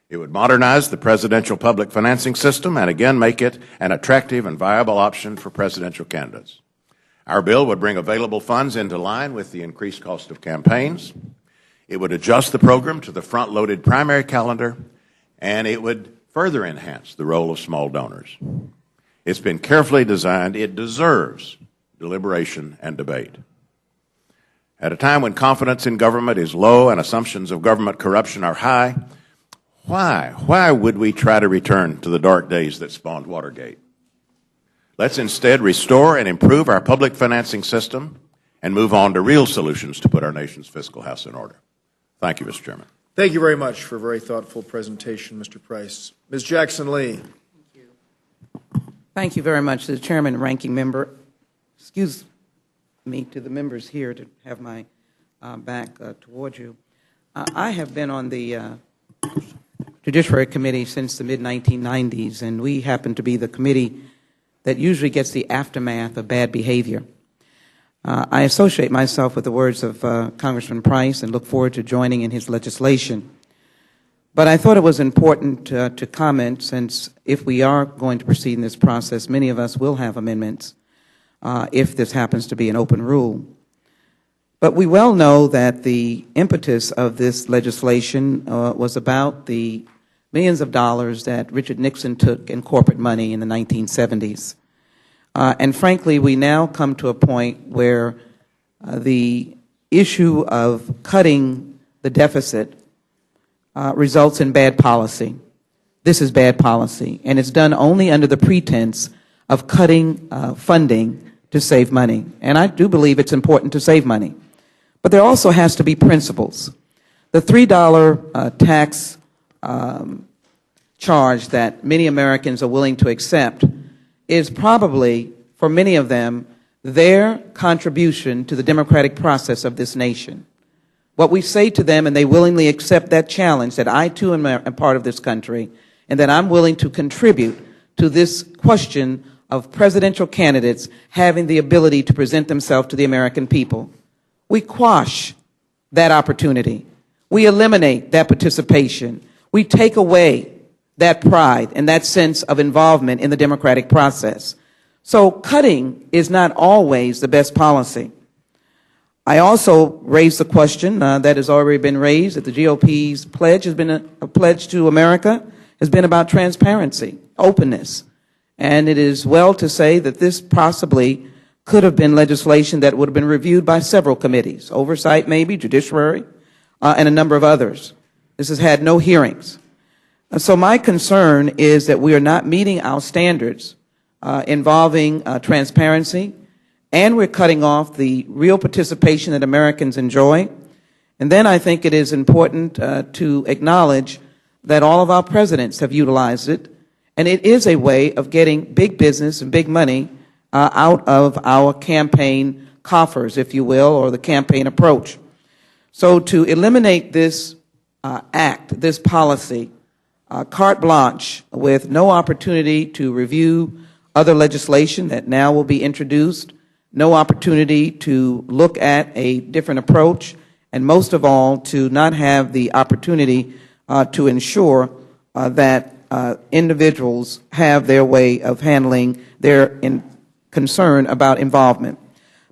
It would modernize the presidential public financing system and again make it an attractive and viable option for presidential candidates. Our bill would bring available funds into line with the increased cost of campaigns. It would adjust the program to the front-loaded primary calendar, and it would further enhance the role of small donors. It's been carefully designed. It deserves deliberation and debate. At a time when confidence in government is low and assumptions of government corruption are high, why would we try to return to the dark days that spawned Watergate? Let's instead restore and improve our public financing system and move on to real solutions to put our nation's fiscal house in order. Thank you, Mr. Chairman. Thank you very much for a very thoughtful presentation, Mr. Price. Ms. Jackson-Lee. Thank you very much to the Chairman and Ranking Member. Excuse me to the members here to have my back toward you. I have been on the Judiciary Committee since the mid-1990s, and we happen to be the committee that usually gets the aftermath of bad behavior. I associate myself with the words of Congressman Price and look forward to joining in his legislation. But I thought it was important to comment, since if we are going to proceed in this process, many of us will have amendments if this happens to be an open rule. But we well know that the impetus of this legislation was about the millions of dollars that Richard Nixon took in corporate money in the 1970s. And frankly, we now come to a point where the issue of cutting the deficit results in bad policy. This is bad policy, and it's done only under the pretense of cutting funding to save money. And I do believe it's important to save money. But there also has to be principles. The $3 tax charge that many Americans are willing to accept is probably, for many of them, their contribution to the democratic process of this nation. What we say to them, and they willingly accept that challenge, that I too am part of this country, and that I'm willing to contribute to this question of presidential candidates having the ability to present themselves to the American people. We quash that opportunity. We eliminate that participation. We take away that pride and that sense of involvement in the democratic process. So cutting is not always the best policy. I also raised the question that has already been raised, that the GOP's pledge has been a pledge to America, has been about transparency, openness. And it is well to say that this possibly could have been legislation that would have been reviewed by several committees, oversight maybe, judiciary, and a number of others. This has had no hearings. So my concern is that we are not meeting our standards involving transparency, and we're cutting off the real participation that Americans enjoy. And then I think it is important to acknowledge that all of our presidents have utilized it, and it is a way of getting big business and big money out of our campaign coffers, if you will, or the campaign approach. So to eliminate this act, this policy, carte blanche, with no opportunity to review other legislation that now will be introduced, no opportunity to look at a different approach, and most of all, to not have the opportunity to ensure that individuals have their way of handling their concern about involvement.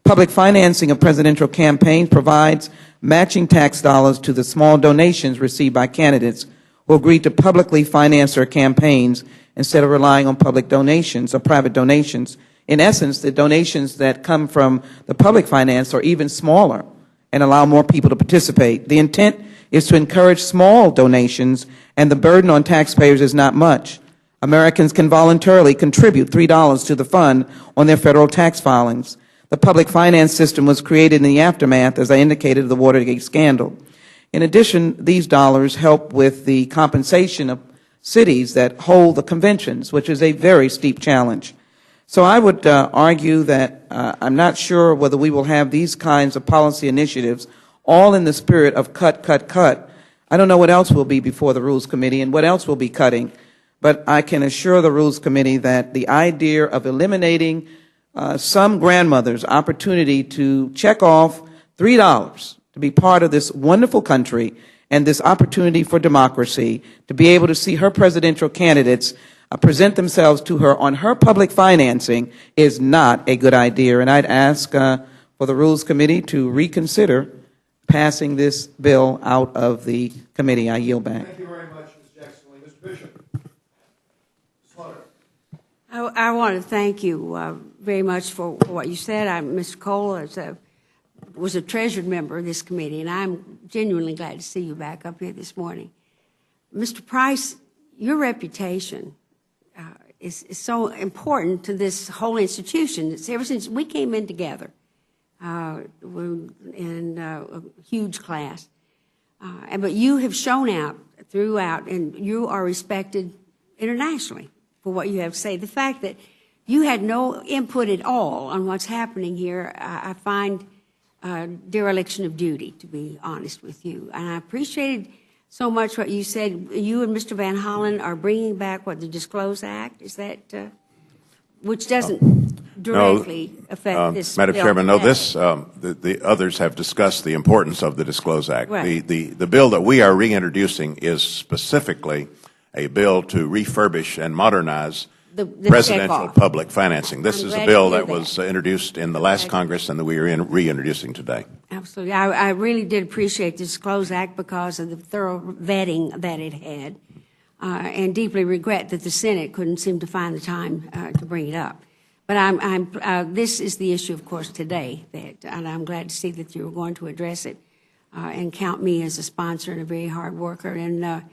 Public financing of presidential campaigns provides matching tax dollars to the small donations received by candidates who agree to publicly finance their campaigns instead of relying on public donations or private donations In essence, the donations that come from the public finance are even smaller and allow more people to participate. The intent is to encourage small donations, and the burden on taxpayers is not much. Americans can voluntarily contribute $3 to the fund on their federal tax filings. The public finance system was created in the aftermath, as I indicated, of the Watergate scandal. In addition, these dollars help with the compensation of cities that hold the conventions, which is a very steep challenge. So I would argue that I'm not sure whether we will have these kinds of policy initiatives all in the spirit of cut, cut, cut. I don't know what else will be before the Rules Committee and what else will be cutting, but I can assure the Rules Committee that the idea of eliminating some grandmother's opportunity to check off $3 to be part of this wonderful country and this opportunity for democracy, to be able to see her presidential candidates present themselves to her on her public financing is not a good idea. And I'd ask for the Rules Committee to reconsider passing this bill out of the committee. I yield back. Thank you very much, Ms. Jackson-Lee. Mr. Bishop. Ms. Slaughter. I want to thank you very much for what you said. Mr. Cole was a treasured member of this committee, and I'm genuinely glad to see you back up here this morning. Mr. Price, your reputation is so important to this whole institution. It's ever since we came in together we're in a huge class, but you have shown out throughout, and you are respected internationally for what you have to say. The fact that you had no input at all on what's happening here, I find dereliction of duty, to be honest with you. And I appreciated so much what you said. You and Mr. Van Hollen are bringing back the Disclose Act. Is that which doesn't directly affect this? Madam bill Chairman, no. today. The others have discussed the importance of the Disclose Act. Right. The bill that we are reintroducing is specifically a bill to refurbish and modernize the presidential checkoff. public financing. This I'm is glad a to bill hear that was introduced in the last Congress and that we are reintroducing today. Absolutely. I really did appreciate the Disclose Act because of the thorough vetting that it had, and deeply regret that the Senate couldn't seem to find the time to bring it up. But this is the issue, of course, today, and I'm glad to see that you're going to address it and count me as a sponsor and a very hard worker. And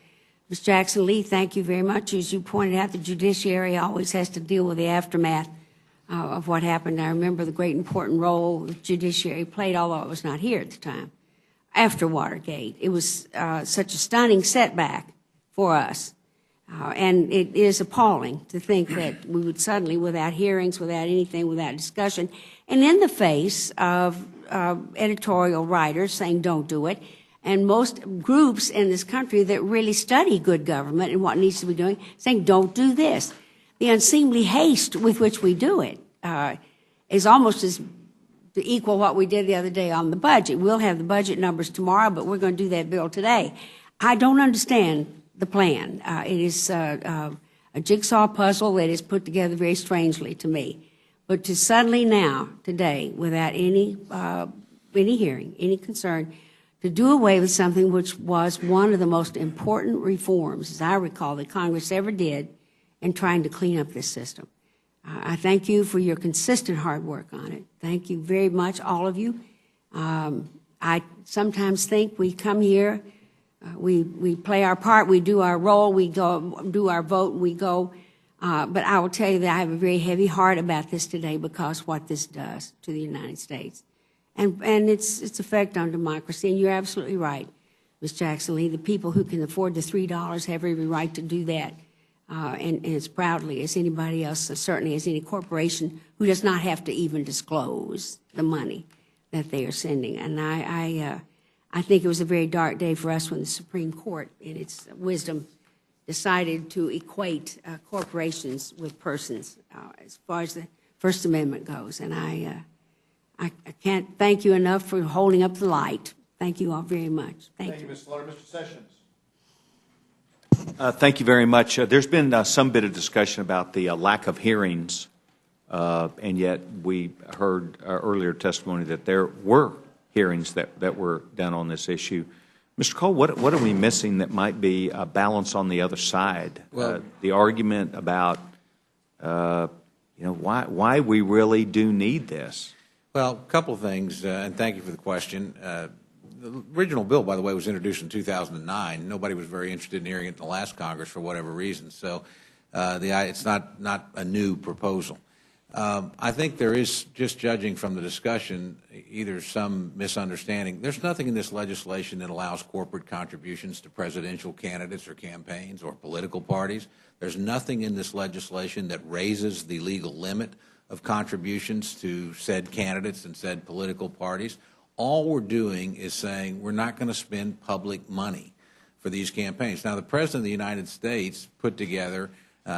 Ms. Jackson-Lee, thank you very much. As you pointed out, the judiciary always has to deal with the aftermath of what happened. I remember the great important role the judiciary played, although I was not here at the time, after Watergate. It was such a stunning setback for us. And it is appalling to think that we would suddenly, without hearings, without anything, without discussion, and in the face of editorial writers saying don't do it, and most groups in this country that really study good government and what needs to be doing, saying don't do this. The unseemly haste with which we do it is almost as to equal what we did the other day on the budget. We'll have the budget numbers tomorrow, but we're going to do that bill today. I don't understand the plan. It is a jigsaw puzzle that is put together very strangely to me. But to suddenly now, today, without any hearing, any concern, to do away with something which was one of the most important reforms, as I recall, that Congress ever did in trying to clean up this system. I thank you for your consistent hard work on it. Thank you very much, all of you. I sometimes think we come here, we play our part, we do our role, we go do our vote, we go. But I will tell you that I have a very heavy heart about this today because what this does to the United States. And its effect on democracy. And you're absolutely right, Ms. Jackson-Lee. The people who can afford the $3 have every right to do that, and as proudly as anybody else, certainly as any corporation who does not have to even disclose the money that they are sending. And I think it was a very dark day for us when the Supreme Court, in its wisdom, decided to equate corporations with persons as far as the First Amendment goes. And I can't thank you enough for holding up the light. Thank you all very much. Thank you. Ms. Slaughter. Mr. Sessions. Thank you very much. There's been some bit of discussion about the lack of hearings, and yet we heard earlier testimony that there were hearings that were done on this issue. Mr. Cole, what are we missing that might be a balance on the other side? Well, the argument about why we really do need this. Well, a couple of things, and thank you for the question. The original bill, by the way, was introduced in 2009. Nobody was very interested in hearing it in the last Congress for whatever reason. So it's not a new proposal. I think there is, just judging from the discussion, either some misunderstanding. There's nothing in this legislation that allows corporate contributions to presidential candidates or campaigns or political parties. There's nothing in this legislation that raises the legal limit of contributions to said candidates and said political parties. All we're doing is saying we're not going to spend public money for these campaigns. Now, the President of the United States put together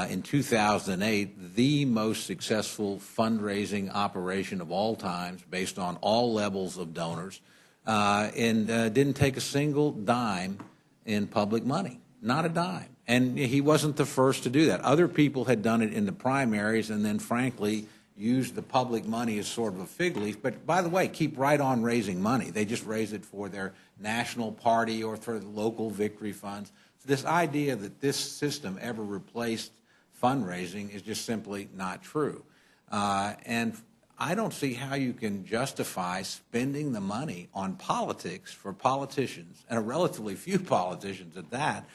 in 2008 the most successful fundraising operation of all times based on all levels of donors and didn't take a single dime in public money, not a dime. And he wasn't the first to do that. Other people had done it in the primaries and then, frankly, used the public money as sort of a fig leaf. But, by the way, keep right on raising money. They just raise it for their national party or for the local victory funds. So this idea that this system ever replaced fundraising is just simply not true. And I don't see how you can justify spending the money on politics for politicians, and a relatively few politicians at that,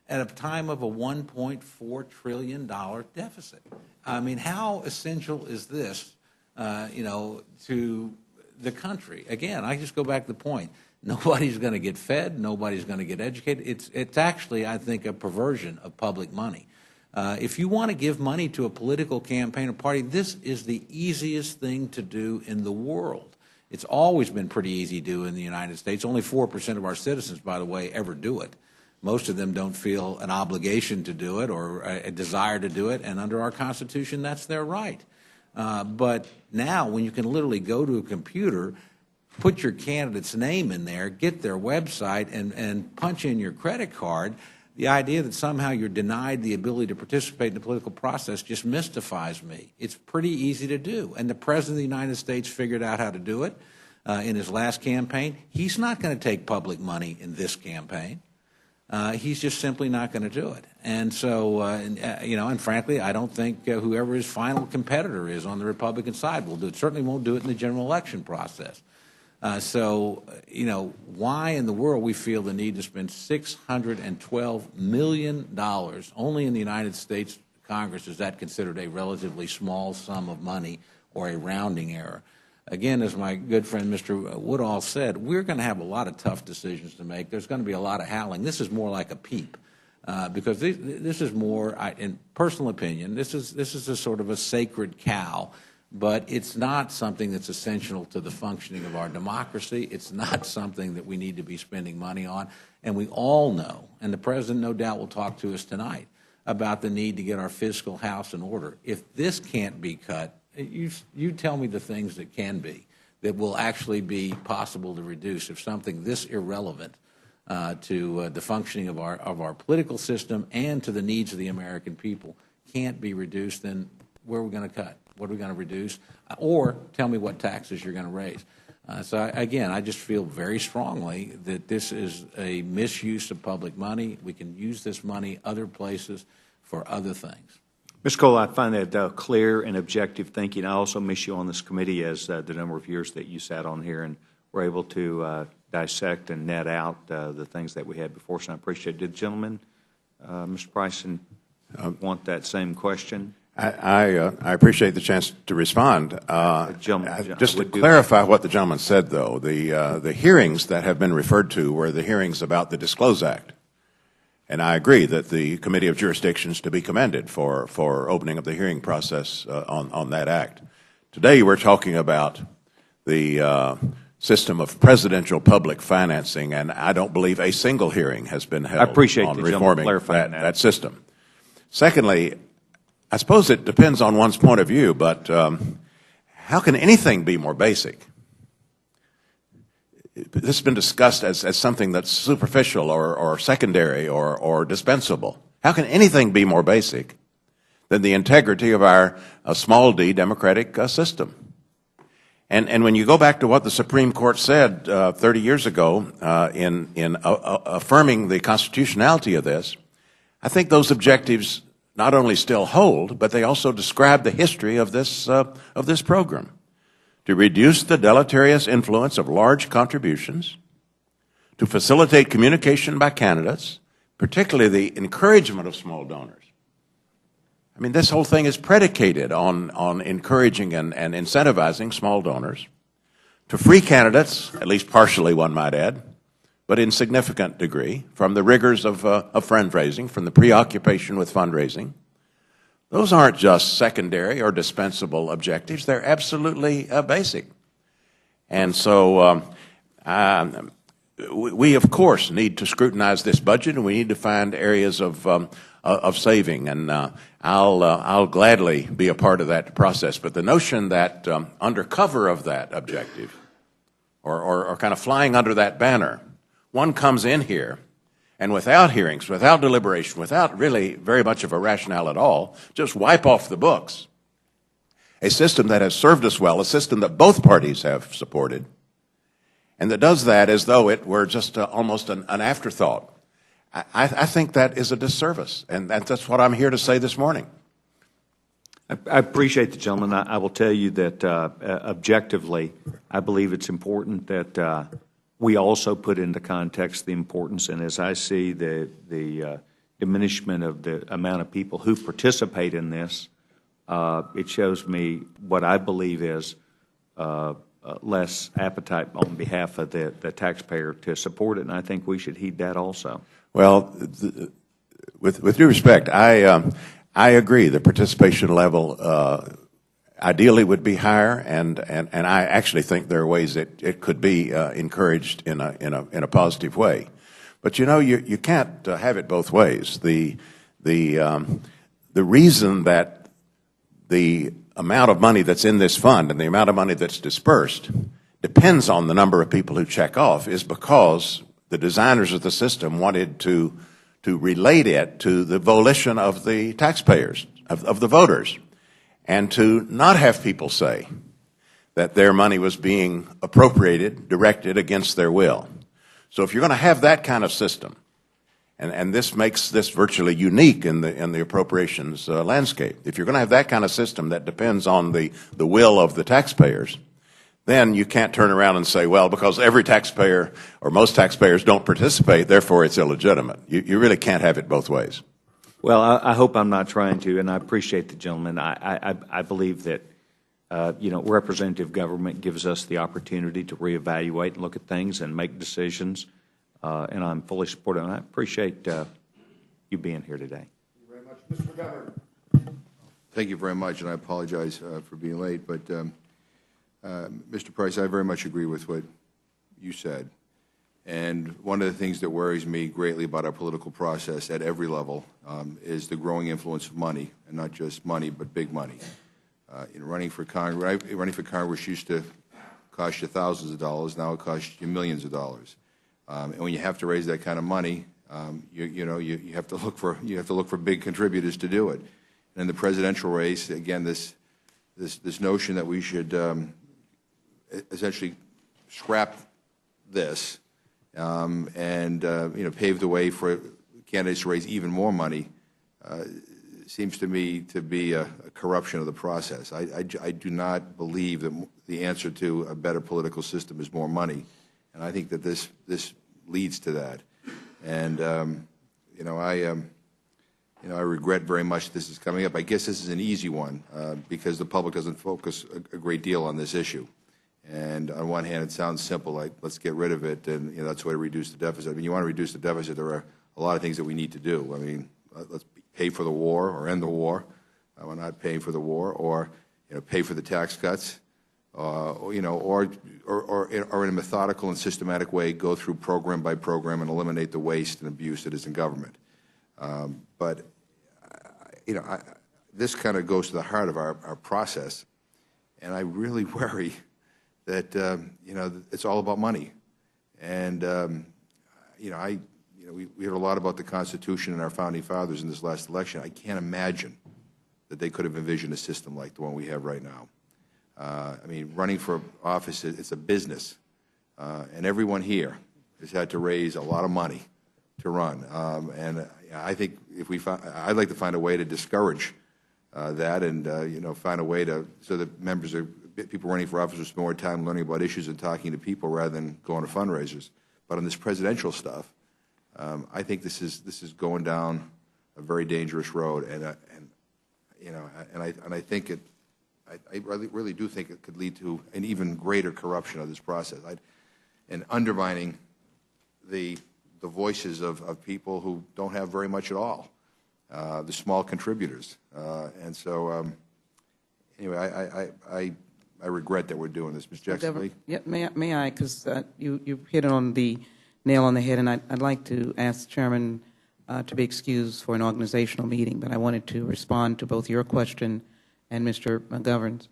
at a time of a $1.4 trillion deficit. I mean, how essential is this, to the country? Again, I just go back to the point. Nobody's going to get fed. Nobody's going to get educated. It's actually, I think, a perversion of public money. If you want to give money to a political campaign or party, this is the easiest thing to do in the world. It's always been pretty easy to do in the United States. Only 4% of our citizens, by the way, ever do it. Most of them don't feel an obligation to do it or a desire to do it, and under our Constitution, that's their right. But now, when you can literally go to a computer, put your candidate's name in there, get their website, and punch in your credit card, the idea that somehow you're denied the ability to participate in the political process just mystifies me. It's pretty easy to do, and the President of the United States figured out how to do it in his last campaign. He's not going to take public money in this campaign. He's just simply not going to do it. And so, and frankly, I don't think whoever his final competitor is on the Republican side will do it. Certainly won't do it in the general election process. Why in the world we feel the need to spend $612 million only in the United States Congress, is that considered a relatively small sum of money or a rounding error? Again, as my good friend Mr. Woodall said, we're going to have a lot of tough decisions to make. There's going to be a lot of howling. This is more like a peep, because this is more, in personal opinion, this is a sort of a sacred cow, but it's not something that's essential to the functioning of our democracy. It's not something that we need to be spending money on. And we all know, and the President no doubt will talk to us tonight, about the need to get our fiscal house in order. If this can't be cut, you tell me the things that can be, that will actually be possible to reduce if something this irrelevant to the functioning of our political system and to the needs of the American people can't be reduced, then where are we going to cut? What are we going to reduce? Or tell me what taxes you're going to raise. Again, I just feel very strongly that this is a misuse of public money. We can use this money other places for other things. Mr. Cole, I find that clear and objective thinking. I also miss you on this committee as the number of years that you sat on here and were able to dissect and net out the things that we had before, so I appreciate it. Did the gentleman, Mr. Bryson, want that same question? I appreciate the chance to respond. Just to clarify what the gentleman said, though, the hearings that have been referred to were the hearings about the Disclose Act. And I agree that the Committee of Jurisdictions to be commended for opening up the hearing process on that act. Today we're talking about the system of presidential public financing, and I don't believe a single hearing has been held on reforming that system. Secondly, I suppose it depends on one's point of view, but how can anything be more basic? This has been discussed as something that's superficial or secondary or dispensable. How can anything be more basic than the integrity of our small d democratic system? And when you go back to what the Supreme Court said 30 years ago in affirming the constitutionality of this, I think those objectives not only still hold, but they also describe the history of this program. To reduce the deleterious influence of large contributions, to facilitate communication by candidates, particularly the encouragement of small donors. I mean, this whole thing is predicated on encouraging and incentivizing small donors, to free candidates, at least partially one might add, but in significant degree, from the rigors of fundraising, from the preoccupation with fundraising. Those aren't just secondary or dispensable objectives. They're absolutely basic. And so we, of course, need to scrutinize this budget, and we need to find areas of saving. And I'll gladly be a part of that process. But the notion that under cover of that objective, or kind of flying under that banner, one comes in here and without hearings, without deliberation, without really very much of a rationale at all, just wipe off the books a system that has served us well, a system that both parties have supported, and that does that as though it were just almost an afterthought. I think that is a disservice, and that's what I'm here to say this morning. I appreciate the gentleman. I will tell you that objectively, I believe it's important that we also put into context the importance, and as I see the diminishment of the amount of people who participate in this, it shows me what I believe is less appetite on behalf of the taxpayer to support it, and I think we should heed that also. Well, With due respect, I agree. The participation level ideally would be higher, and I actually think there are ways that it could be encouraged in a positive way. But you know, you can't have it both ways. The reason that the amount of money that's in this fund and the amount of money that's dispersed depends on the number of people who check off is because the designers of the system wanted to relate it to the volition of the taxpayers, of the voters, and to not have people say that their money was being appropriated, directed against their will. So if you're going to have that kind of system, and this makes this virtually unique in the appropriations landscape, if you're going to have that kind of system that depends on the will of the taxpayers, then you can't turn around and say, well, because every taxpayer or most taxpayers don't participate, therefore it's illegitimate. You really can't have it both ways. Well, I hope I'm not trying to, and I appreciate the gentleman. I believe that representative government gives us the opportunity to reevaluate and look at things and make decisions, and I'm fully supportive. And I appreciate you being here today. Thank you very much, Mr. Governor. Thank you very much, and I apologize for being late, but Mr. Price, I very much agree with what you said. And one of the things that worries me greatly about our political process at every level is the growing influence of money, and not just money, but big money. Running for Congress used to cost you thousands of dollars. Now it costs you millions of dollars. And when you have to raise that kind of money, you have to look for big contributors to do it. And in the presidential race, again, this notion that we should essentially scrap this and pave the way for candidates to raise even more money seems to me to be a corruption of the process. I do not believe that the answer to a better political system is more money, and I think that this leads to that. And I regret very much this is coming up. I guess this is an easy one because the public doesn't focus a great deal on this issue. And on one hand, it sounds simple, like let's get rid of it, and that's the way to reduce the deficit. I mean, you want to reduce the deficit, there are a lot of things that we need to do. I mean, let's pay for the war or end the war. We're not paying for the war, or pay for the tax cuts, or in a methodical and systematic way, go through program by program and eliminate the waste and abuse that is in government. But this kind of goes to the heart of our process, and I really worry that it's all about money. And we heard a lot about the Constitution and our founding fathers in this last election. I can't imagine that they could have envisioned a system like the one we have right now. I mean, running for office, it's a business, and everyone here has had to raise a lot of money to run. And I think if I'd like to find a way to discourage that, and find a way so that people running for office will spend more time learning about issues and talking to people rather than going to fundraisers. But on this presidential stuff, I think this is going down a very dangerous road, and I think I really do think it could lead to an even greater corruption of this process, and undermining the voices of people who don't have very much at all, the small contributors. And so, anyway, I regret that we're doing this. Ms. Jackson-Lee? Yeah, may I? Because you hit it on the nail on the head, and I'd like to ask the Chairman to be excused for an organizational meeting, but I wanted to respond to both your question and Mr. McGovern's.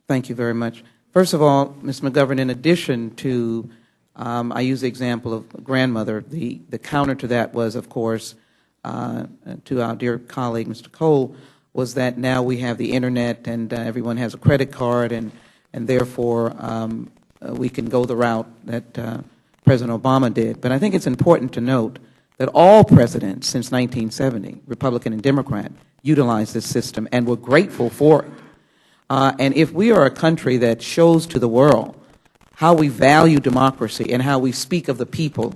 Thank you very much. First of all, Ms. McGovern, in addition to, I use the example of grandmother, the counter to that was, of course, to our dear colleague, Mr. Cole, was that now we have the internet and everyone has a credit card, and therefore we can go the route that President Obama did. But I think it's important to note that all presidents since 1970, Republican and Democrat, utilized this system and were grateful for it. And if we are a country that shows to the world how we value democracy and how we speak of the people,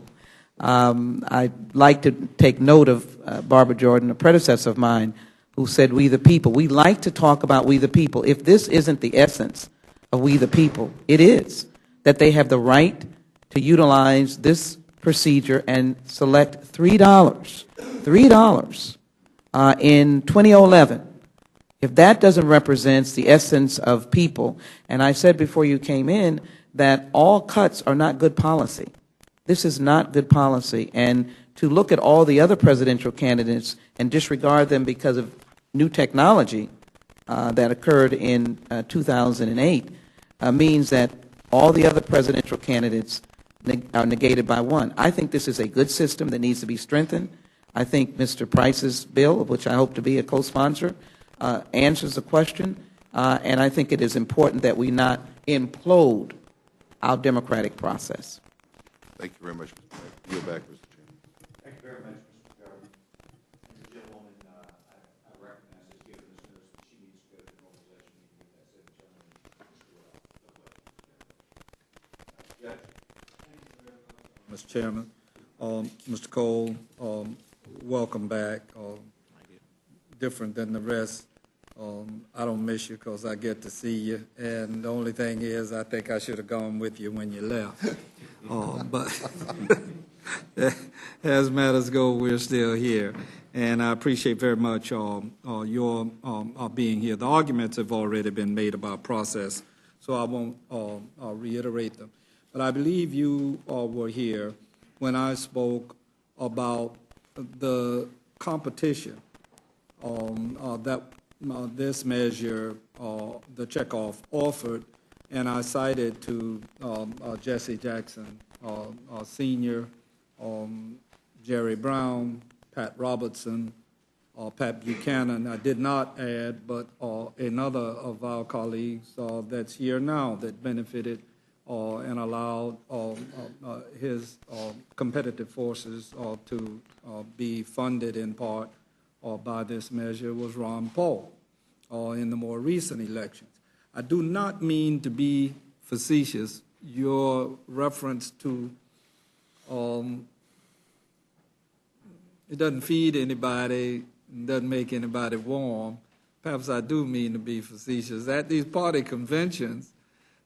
I'd like to take note of Barbara Jordan, a predecessor of mine, who said, "We the people." We like to talk about we the people. If this isn't the essence of we the people, it is that they have the right to utilize this procedure and select $3 in 2011. If that doesn't represent the essence of people, and I said before you came in that all cuts are not good policy. This is not good policy. And to look at all the other presidential candidates and disregard them because of new technology that occurred in 2008 means that all the other presidential candidates are negated by one. I think this is a good system that needs to be strengthened. I think Mr. Price's bill, of which I hope to be a co-sponsor, answers the question, and I think it is important that we not implode our democratic process. Thank you very much. I yield back, Mr. Chairman. Thank you very much, Mr. Governor. The gentlewoman, I recognize has given us notice that she needs to go to the organization meeting. With that said, gentlemen, Mr. Chairman. Mr. Cole, welcome back. Different than the rest. I don't miss you because I get to see you. And the only thing is, I think I should have gone with you when you left. But as matters go, we're still here. And I appreciate very much your being here. The arguments have already been made about process, so I won't reiterate them. But I believe you were here when I spoke about the competition that this measure, the checkoff, offered, and I cited to Jesse Jackson, Sr., Jerry Brown, Pat Robertson, Pat Buchanan. I did not add, but another of our colleagues that's here now that benefited and allowed his competitive forces to be funded in part by this measure was Ron Paul in the more recent elections. I do not mean to be facetious. Your reference to it doesn't feed anybody, doesn't make anybody warm. Perhaps I do mean to be facetious. At these party conventions,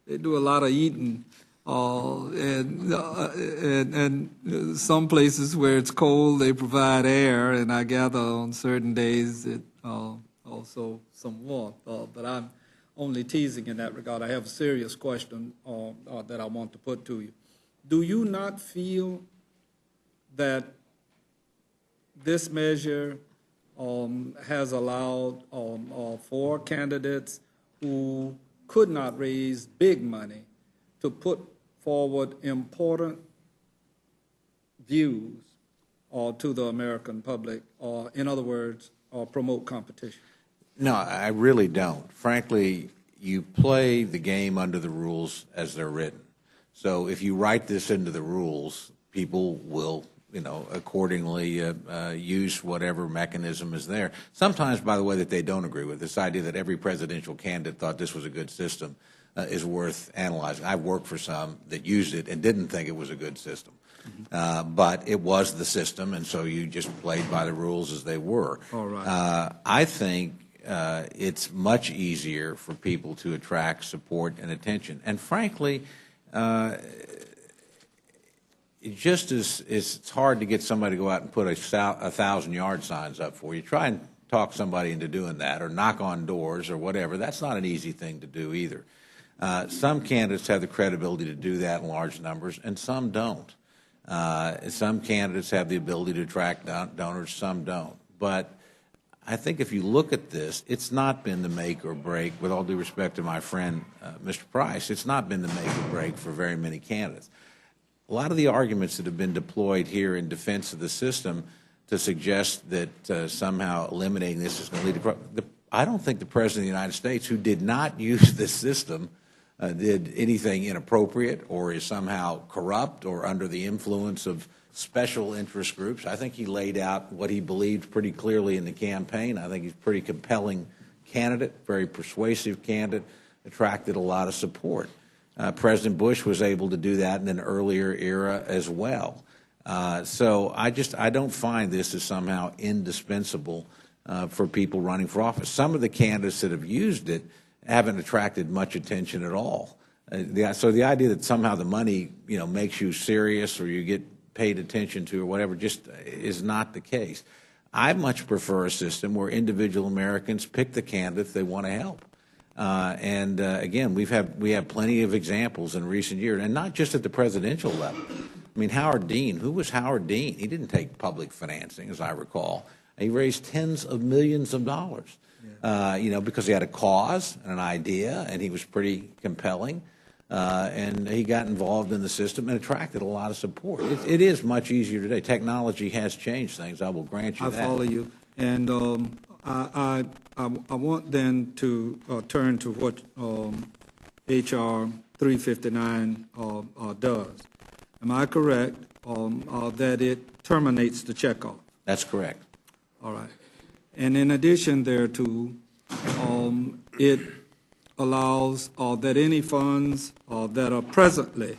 they do a lot of eating, and some places where it's cold, they provide air, and I gather on certain days it also some warmth. But I'm only teasing in that regard. I have a serious question that I want to put to you. Do you not feel that this measure has allowed for candidates who could not raise big money to put forward important views to the American public, or in other words, promote competition? No, I really don't. Frankly, you play the game under the rules as they're written. So if you write this into the rules, people will accordingly use whatever mechanism is there. Sometimes, by the way, that they don't agree with. This idea that every presidential candidate thought this was a good system is worth analyzing. I've worked for some that used it and didn't think it was a good system. But it was the system, and so you just played by the rules as they were. All right. I think it's much easier for people to attract support and attention. And frankly, just as it's hard to get somebody to go out and put 1,000-yard signs up for you, try and talk somebody into doing that or knock on doors or whatever. That's not an easy thing to do either. Some candidates have the credibility to do that in large numbers, and some don't. Some candidates have the ability to attract donors, some don't. But I think if you look at this, it's not been the make or break, with all due respect to my friend, Mr. Price, it's not been the make or break for very many candidates. A lot of the arguments that have been deployed here in defense of the system to suggest that somehow eliminating this is going to lead to I don't think the President of the United States, who did not use this system, did anything inappropriate or is somehow corrupt or under the influence of special interest groups. I think he laid out what he believed pretty clearly in the campaign. I think he's a pretty compelling candidate, very persuasive candidate, attracted a lot of support. President Bush was able to do that in an earlier era as well. So I don't find this as somehow indispensable for people running for office. Some of the candidates that have used it haven't attracted much attention at all. So the idea that somehow the money, makes you serious or you get paid attention to or whatever just is not the case. I much prefer a system where individual Americans pick the candidates they want to help. Again, we have plenty of examples in recent years, and not just at the presidential level. I mean, Howard Dean, who was Howard Dean? He didn't take public financing, as I recall. He raised tens of millions of dollars, because he had a cause and an idea, and he was pretty compelling. And he got involved in the system and attracted a lot of support. It is much easier today. Technology has changed things. I will grant you that. I follow you. And I want then to turn to what H.R. 359 does. Am I correct that it terminates the checkoff? That's correct. All right. And in addition thereto, it allows that any funds that are presently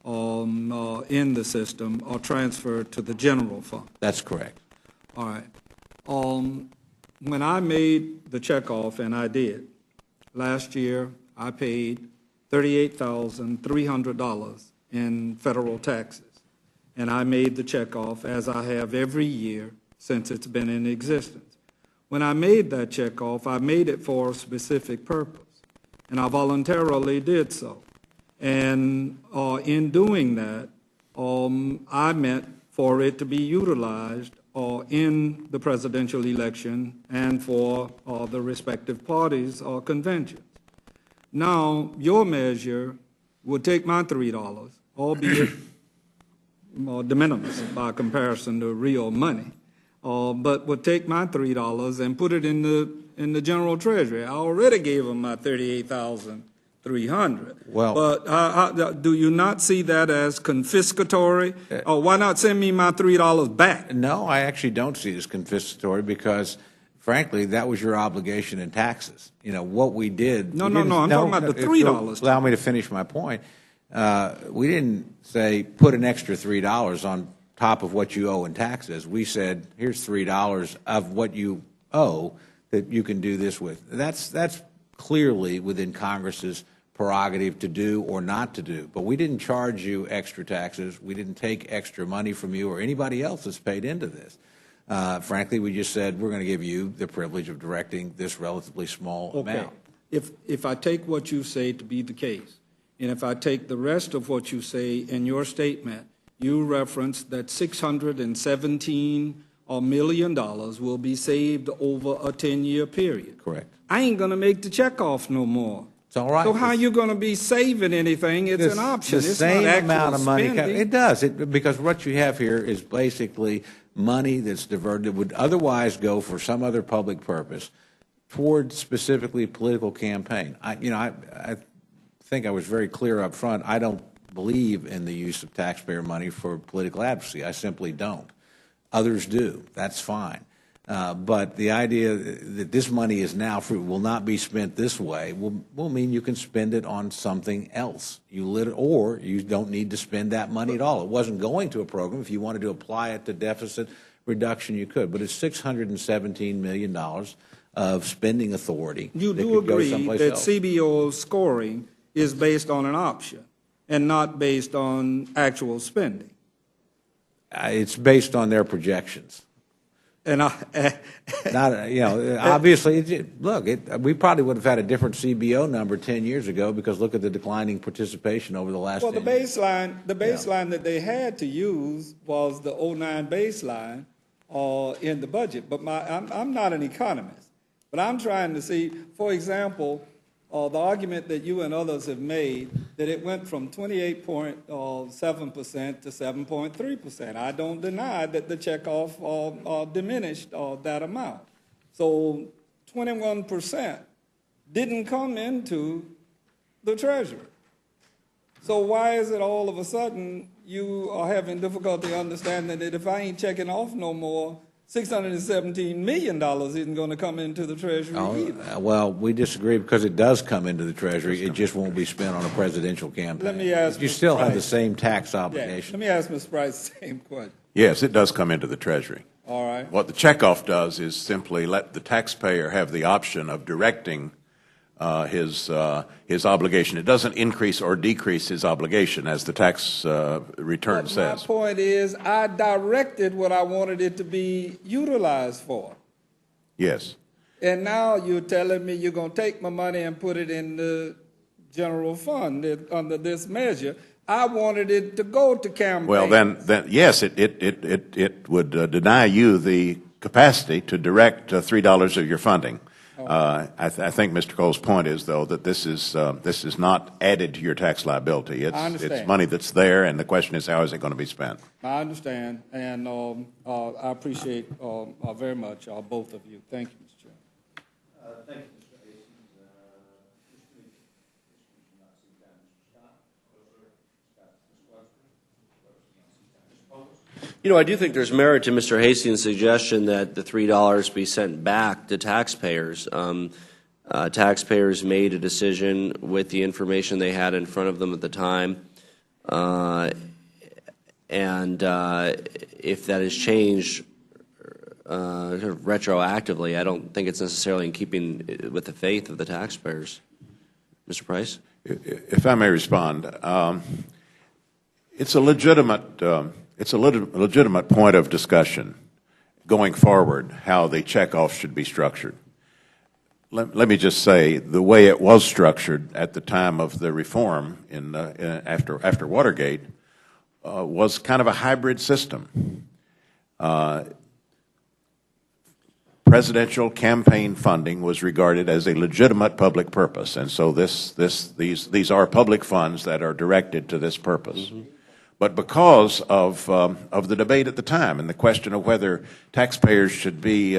in the system are transferred to the general fund. That's correct. All right. When I made the checkoff, and I did, last year I paid $38,300 in federal taxes. And I made the checkoff, as I have every year since it's been in existence. When I made that checkoff, I made it for a specific purpose, and I voluntarily did so. And in doing that, I meant for it to be utilized in the presidential election and for the respective parties' conventions. Now, your measure would take my $3, albeit de minimis by comparison to real money, but would take my $3 and put it in the general treasury. I already gave them my $38,300. Well, but do you not see that as confiscatory? Or why not send me my $3 back? No, I actually don't see it as confiscatory because, frankly, that was your obligation in taxes. What we did. No, I'm talking about the $3. Allow me to finish my point. We didn't say put an extra $3 on top of what you owe in taxes. We said here's $3 of what you owe that you can do this with. That's clearly within Congress's prerogative to do or not to do. But we didn't charge you extra taxes. We didn't take extra money from you or anybody else that's paid into this. Frankly, we just said we're going to give you the privilege of directing this relatively small amount. If I take what you say to be the case, and if I take the rest of what you say in your statement, you reference that $617 million will be saved over a 10-year period. Correct. I ain't going to make the check off no more. It's all right. So how are you going to be saving anything? It's an option. The it's same not amount of money. spending. It does. Because what you have here is basically money that's diverted that would otherwise go for some other public purpose toward specifically political campaign. I think I was very clear up front. I don't believe in the use of taxpayer money for political advocacy. I simply don't. Others do. That's fine. But the idea that this money is now free, will not be spent this way will mean you can spend it on something else. Or you don't need to spend that money at all. It wasn't going to a program. If you wanted to apply it to deficit reduction, you could. But it's $617 million of spending authority. You that do could go agree someplace that else. CBO scoring is based on an option and not based on actual spending? It's based on their projections. And obviously, we probably would have had a different CBO number 10 years ago because look at the declining participation over the last 10 years. The baseline that they had to use was the 09 baseline in the budget. But I'm not an economist, but I'm trying to see, for example, the argument that you and others have made that it went from 28.7% to 7.3%. I don't deny that the checkoff diminished that amount. So 21% didn't come into the Treasury. So why is it all of a sudden you are having difficulty understanding that if I ain't checking off no more, $617 million isn't going to come into the Treasury either? Well, we disagree because it does come into the Treasury. It just won't be spent on a presidential campaign. Let me ask you Mr. still have Price. the same tax obligation. Let me ask Mr. Price the same question. Yes, it does come into the Treasury. All right. What the checkoff does is simply let the taxpayer have the option of directing his obligation. It doesn't increase or decrease his obligation, as the tax return says. My point is, I directed what I wanted it to be utilized for. Yes. And now you're telling me you're going to take my money and put it in the general fund under this measure. I wanted it to go to campaign. Well, then yes, it would deny you the capacity to direct $3 of your funding. I think Mr. Cole's point is, though, that this is not added to your tax liability. It's money that's there, and the question is, how is it going to be spent? I understand, and I appreciate very much both of you. Thank you, Mr. Chairman. Thank you, Mr. Hastings. I do think there's merit to Mr. Hastings' suggestion that the $3 be sent back to taxpayers. Taxpayers made a decision with the information they had in front of them at the time, and if that is changed retroactively, I don't think it's necessarily in keeping with the faith of the taxpayers. Mr. Price? If I may respond, it's a legitimate point of discussion going forward how the checkoff should be structured. Let me just say the way it was structured at the time of the reform after Watergate was kind of a hybrid system. Presidential campaign funding was regarded as a legitimate public purpose, and so these are public funds that are directed to this purpose. Mm-hmm. But because of the debate at the time and the question of whether taxpayers should be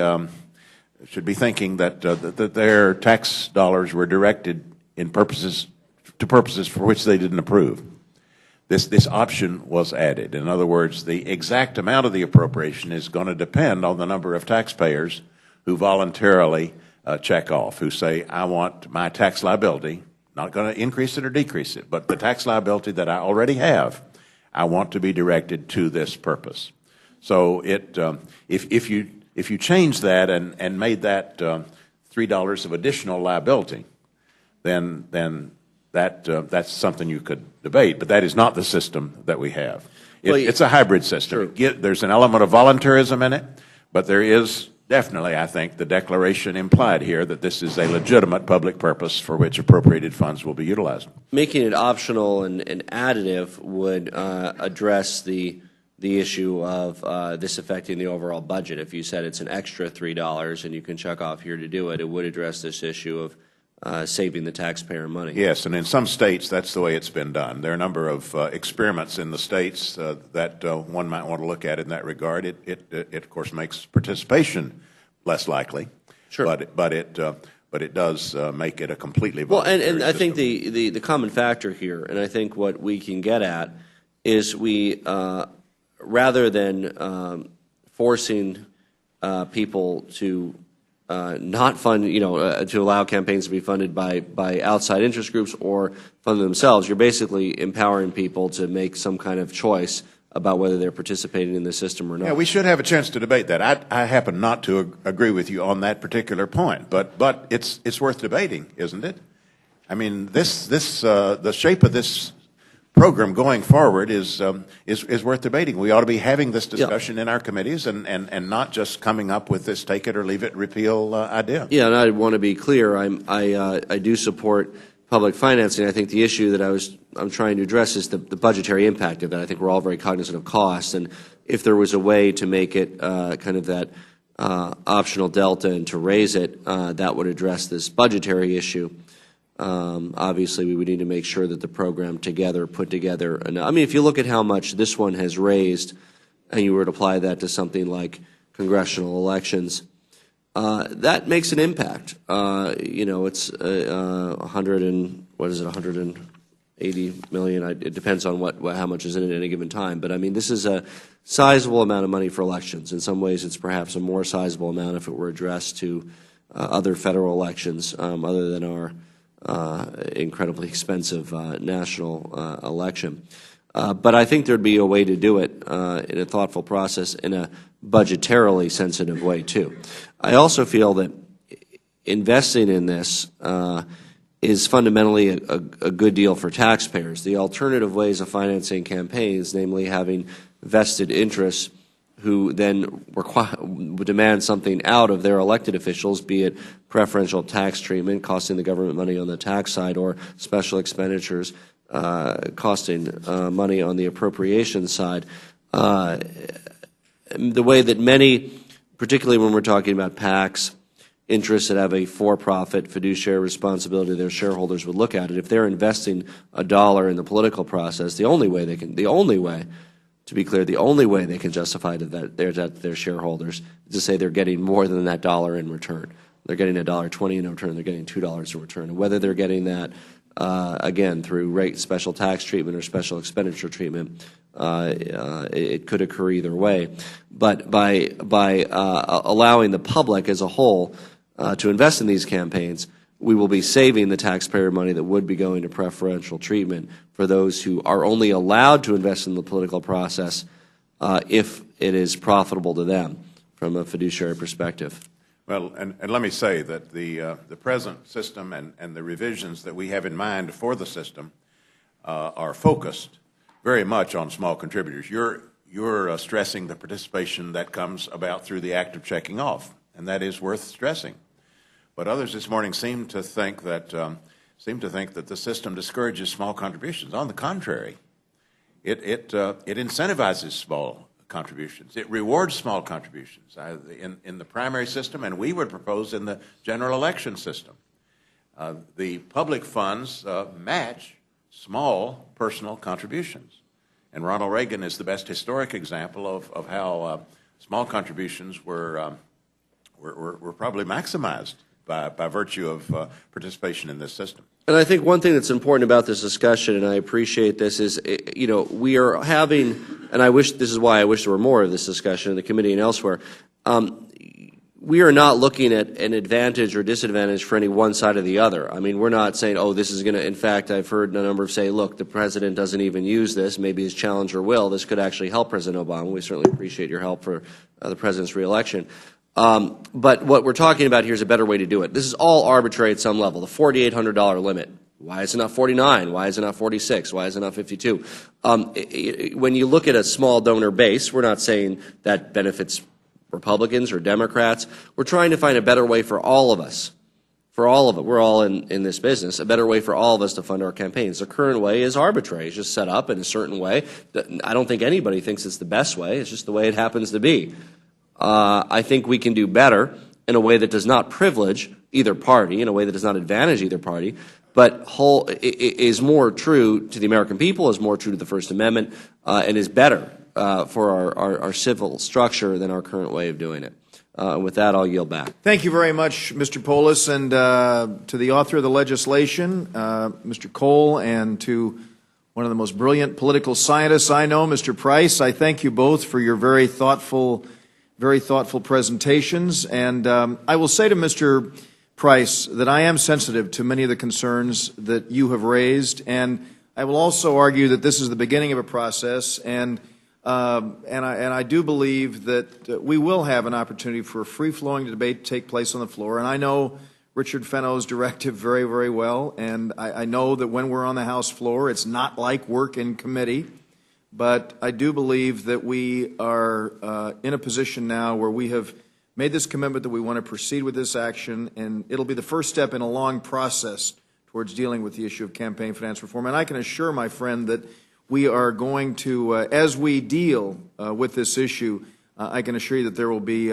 thinking that their tax dollars were directed to purposes for which they didn't approve, this option was added. In other words, the exact amount of the appropriation is going to depend on the number of taxpayers who voluntarily check off, who say, I want my tax liability, not going to increase it or decrease it, but the tax liability that I already have, I want to be directed to this purpose. So if you change that and made that $3 of additional liability, then that's something you could debate. But that is not the system that we have. It's a hybrid system. There's an element of voluntarism in it, but there is definitely, I think, the declaration implied here that this is a legitimate public purpose for which appropriated funds will be utilized. Making it optional and additive would address the issue of this affecting the overall budget. If you said it's an extra $3 and you can check off here to do it, it would address this issue of saving the taxpayer money. Yes, and in some states that's the way it's been done. There are a number of experiments in the states that one might want to look at in that regard. It of course makes participation less likely. Sure. But but it does make it a completely Well, voluntary and I system. think the common factor here, and I think what we can get at, is we, rather than forcing people to not fund, to allow campaigns to be funded by outside interest groups or fund themselves, you're basically empowering people to make some kind of choice about whether they're participating in the system or not. Yeah, we should have a chance to debate that. I happen not to agree with you on that particular point, but it's worth debating, isn't it? I mean, the shape of this program going forward is worth debating. We ought to be having this discussion in our committees and not just coming up with this take it or leave it repeal idea. Yeah, and I want to be clear. I do support public financing. I think the issue that I'm trying to address is the budgetary impact of that. I think we're all very cognizant of costs, and if there was a way to make it kind of that optional delta and to raise it, that would address this budgetary issue. Obviously, we would need to make sure that the program put together. I mean, if you look at how much this one has raised, and you were to apply that to something like congressional elections, that makes an impact. It's 180 million. It depends on how much is in it at any given time. But I mean, this is a sizable amount of money for elections. In some ways, it's perhaps a more sizable amount if it were addressed to other federal elections, other than our incredibly expensive national election. But I think there'd be a way to do it in a thoughtful process, in a budgetarily sensitive way, too. I also feel that investing in this is fundamentally a good deal for taxpayers. The alternative ways of financing campaigns, namely having vested interests who then demand something out of their elected officials, be it preferential tax treatment, costing the government money on the tax side, or special expenditures, costing money on the appropriation side. The way that many, particularly when we're talking about PACs, interests that have a for-profit fiduciary responsibility to their shareholders would look at it. If they're investing $1 in the political process, the only way, to be clear, the only way they can justify to their shareholders is to say they're getting more than that dollar in return. They're getting $1.20 in return. They're getting $2 in return. And whether they're getting that, again, through special tax treatment or special expenditure treatment, it could occur either way. But by allowing the public as a whole to invest in these campaigns, we will be saving the taxpayer money that would be going to preferential treatment for those who are only allowed to invest in the political process if it is profitable to them from a fiduciary perspective. Well, and let me say that the present system and the revisions that we have in mind for the system are focused very much on small contributors. You're stressing the participation that comes about through the act of checking off, and that is worth stressing. But others this morning seem to think that the system discourages small contributions. On the contrary, it incentivizes small contributions. It rewards small contributions in the primary system, and we would propose in the general election system. The public funds match small personal contributions, and Ronald Reagan is the best historic example of how small contributions were probably maximized by virtue of participation in this system. And I think one thing that's important about this discussion, and I appreciate this, is, we are having, and this is why I wish there were more of this discussion in the committee and elsewhere, we are not looking at an advantage or disadvantage for any one side or the other. I mean, we're not saying, oh, this is going to, in fact, I've heard a number of say, look, the president doesn't even use this, maybe his challenger will. This could actually help President Obama. We certainly appreciate your help for the president's reelection. But what we're talking about here is a better way to do it. This is all arbitrary at some level. The $4,800 limit. Why is it not 49? Why is it not 46? Why is it not 52? When you look at a small donor base, we're not saying that benefits Republicans or Democrats. We're trying to find a better way for all of us. For all of it. We're all in this business. A better way for all of us to fund our campaigns. The current way is arbitrary. It's just set up in a certain way. I don't think anybody thinks it's the best way. It's just the way it happens to be. I think we can do better in a way that does not privilege either party, in a way that does not advantage either party, but is more true to the American people, is more true to the First Amendment, and is better for our civil structure than our current way of doing it. With that, I'll yield back. Thank you very much, Mr. Polis, and to the author of the legislation, Mr. Cole, and to one of the most brilliant political scientists I know, Mr. Price. I thank you both for your very thoughtful presentations. And I will say to Mr. Price that I am sensitive to many of the concerns that you have raised, and I will also argue that this is the beginning of a process, and I do believe that we will have an opportunity for a free-flowing debate to take place on the floor. And I know Richard Fenno's directive very, very well, and I know that when we're on the House floor, it's not like work in committee. But I do believe that we are in a position now where we have made this commitment that we want to proceed with this action, and it'll be the first step in a long process towards dealing with the issue of campaign finance reform. And I can assure my friend that we are going to, as we deal with this issue, I can assure you that there will be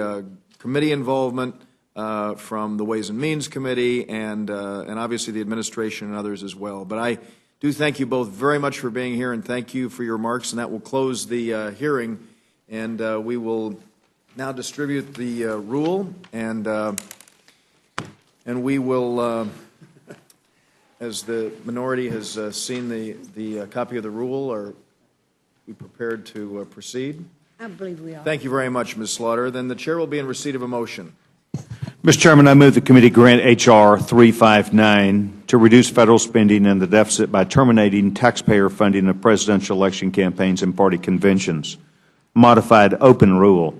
committee involvement from the Ways and Means Committee and obviously the administration and others as well. But I do thank you both very much for being here, and thank you for your remarks, and that will close the hearing. And we will now distribute the rule, and we will, as the minority has seen the copy of the rule, are we prepared to proceed? I believe we are. Thank you very much, Ms. Slaughter. Then the chair will be in receipt of a motion. Mr. Chairman, I move the committee grant H.R. 359 to reduce federal spending and the deficit by terminating taxpayer funding of presidential election campaigns and party conventions. Modified open rule.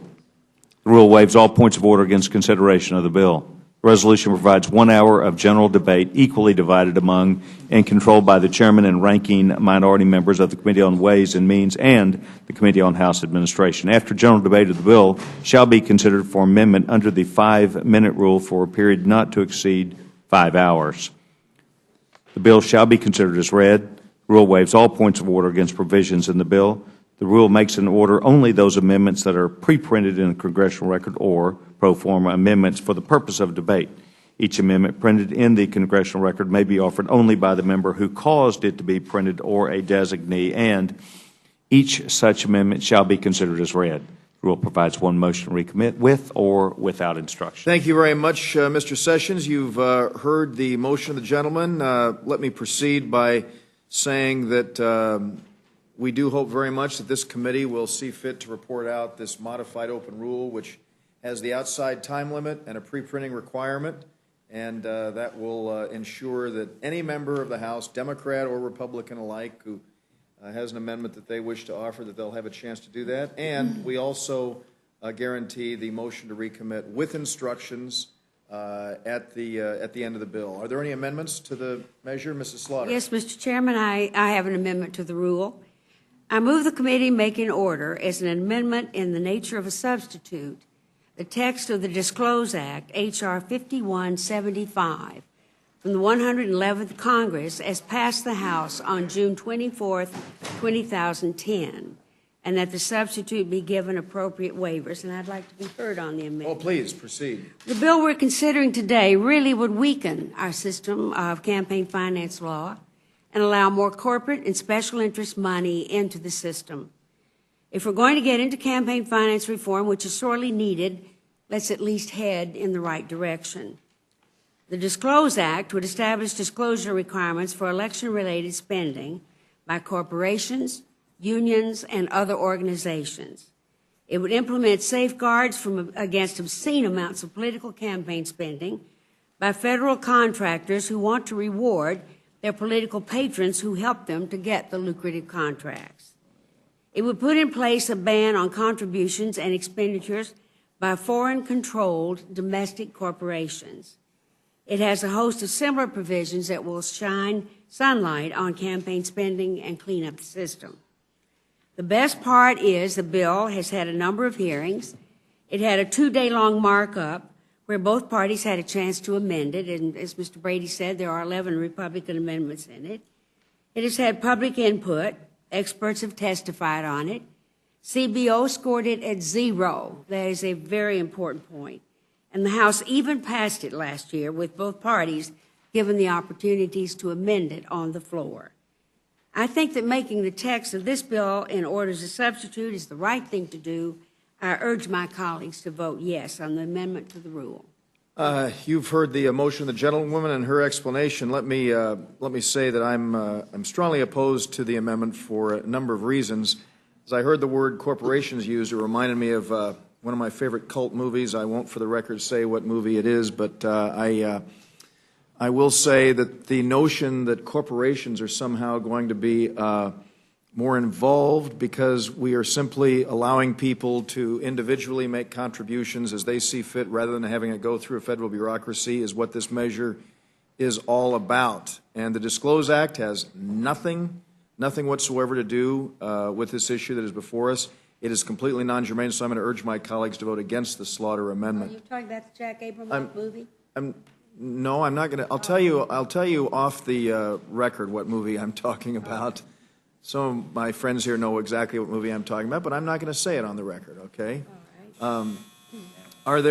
The rule waives all points of order against consideration of the bill. The resolution provides 1 hour of general debate equally divided among and controlled by the chairman and ranking minority members of the Committee on Ways and Means and the Committee on House Administration. After general debate of the bill shall be considered for amendment under the 5-minute rule for a period not to exceed 5 hours. The bill shall be considered as read. The rule waives all points of order against provisions in the bill. The rule makes in order only those amendments that are pre-printed in the congressional record or pro forma amendments for the purpose of debate. Each amendment printed in the congressional record may be offered only by the member who caused it to be printed or a designee, and each such amendment shall be considered as read. The rule provides one motion to recommit with or without instruction. Thank you very much, Mr. Sessions. You've heard the motion of the gentleman. Let me proceed by saying that we do hope very much that this committee will see fit to report out this modified open rule, which has the outside time limit and a pre-printing requirement, and that will ensure that any member of the House, Democrat or Republican alike, who has an amendment that they wish to offer, that they'll have a chance to do that. And we also guarantee the motion to recommit with instructions at the end of the bill. Are there any amendments to the measure, Mrs. Slaughter? Yes, Mr. Chairman, I have an amendment to the rule. I move the committee make in order, as an amendment in the nature of a substitute, the text of the Disclose Act, H.R. 5175, from the 111th Congress as passed the House on June 24, 2010, and that the substitute be given appropriate waivers. And I'd like to be heard on the amendment. Oh, please, proceed. The bill we're considering today really would weaken our system of campaign finance law and allow more corporate and special interest money into the system. If we're going to get into campaign finance reform, which is sorely needed, let's at least head in the right direction. The Disclose Act would establish disclosure requirements for election-related spending by corporations, unions, and other organizations. It would implement safeguards against obscene amounts of political campaign spending by federal contractors who want to reward their political patrons who help them to get the lucrative contracts. It would put in place a ban on contributions and expenditures by foreign-controlled domestic corporations. It has a host of similar provisions that will shine sunlight on campaign spending and clean up the system. The best part is the bill has had a number of hearings. It had a 2-day-long markup where both parties had a chance to amend it, and as Mr. Brady said, there are 11 Republican amendments in it. It has had public input. Experts have testified on it. CBO scored it at 0. That is a very important point. And the House even passed it last year with both parties given the opportunities to amend it on the floor. I think that making the text of this bill in order as a substitute is the right thing to do. I urge my colleagues to vote yes on the amendment to the rule. You've heard the motion of the gentlewoman and her explanation. Let me say that I'm strongly opposed to the amendment for a number of reasons. As I heard the word corporations used, it reminded me of one of my favorite cult movies. I won't, for the record, say what movie it is, but I will say that the notion that corporations are somehow going to be more involved because we are simply allowing people to individually make contributions as they see fit rather than having it go through a federal bureaucracy is what this measure is all about. And the Disclose Act has nothing whatsoever to do with this issue that is before us. It is completely non-germane, so I'm going to urge my colleagues to vote against the Slaughter amendment. Are you talking about the Jack Abramoff movie? No, I'm not going to. I'll tell you off the record what movie I'm talking about. Some of my friends here know exactly what movie I'm talking about, but I'm not going to say it on the record, okay? All right.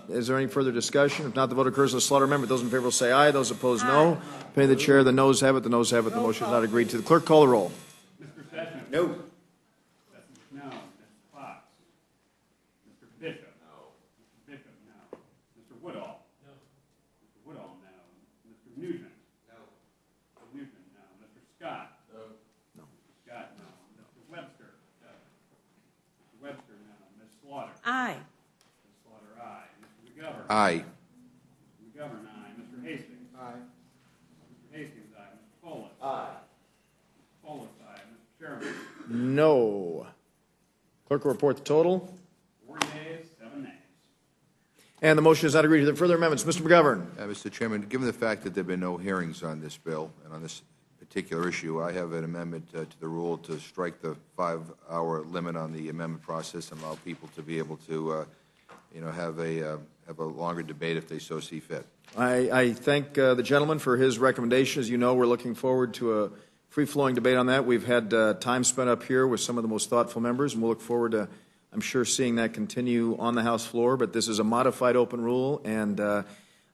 Is there any further discussion? If not, the vote occurs on the Slaughter amendment. Those in favor will say aye. Those opposed, no. Pay the chair. The noes have it. The noes have it. The motion is not agreed to. The clerk call the roll. Mr. Sessions. No. No. Mr. Fox. Mr. Bishop. No. Mr. Bishop, no. Mr. Woodall. No. Mr. Woodall, no. Mr. Nugent. No. Mr. Nugent, no. Mr. Scott. No. No. Mr. Scott, no. Mr. Webster. No. Mr. Webster, no. Ms. Slaughter. Aye. Ms. Slaughter, aye. Mr. McGovern. Aye. Mr. McGovern, aye. Mr. Hastings. Aye. Mr. Hastings, aye. Mr. Polis. Aye. Mr. Polis, aye. Mr. Chairman. No. Clerk will report the total. 4 yeas, 7 nays. And the motion is not agreed to. The further amendments. Mr. McGovern. Mr. Chairman, given the fact that there have been no hearings on this bill and on this particular issue, I have an amendment to the rule to strike the 5-hour limit on the amendment process and allow people to be able to, have a longer debate if they so see fit. I thank the gentleman for his recommendation. As you know, we're looking forward to a free-flowing debate on that. We've had time spent up here with some of the most thoughtful members, and we'll look forward to, I'm sure, seeing that continue on the House floor. But this is a modified open rule, and I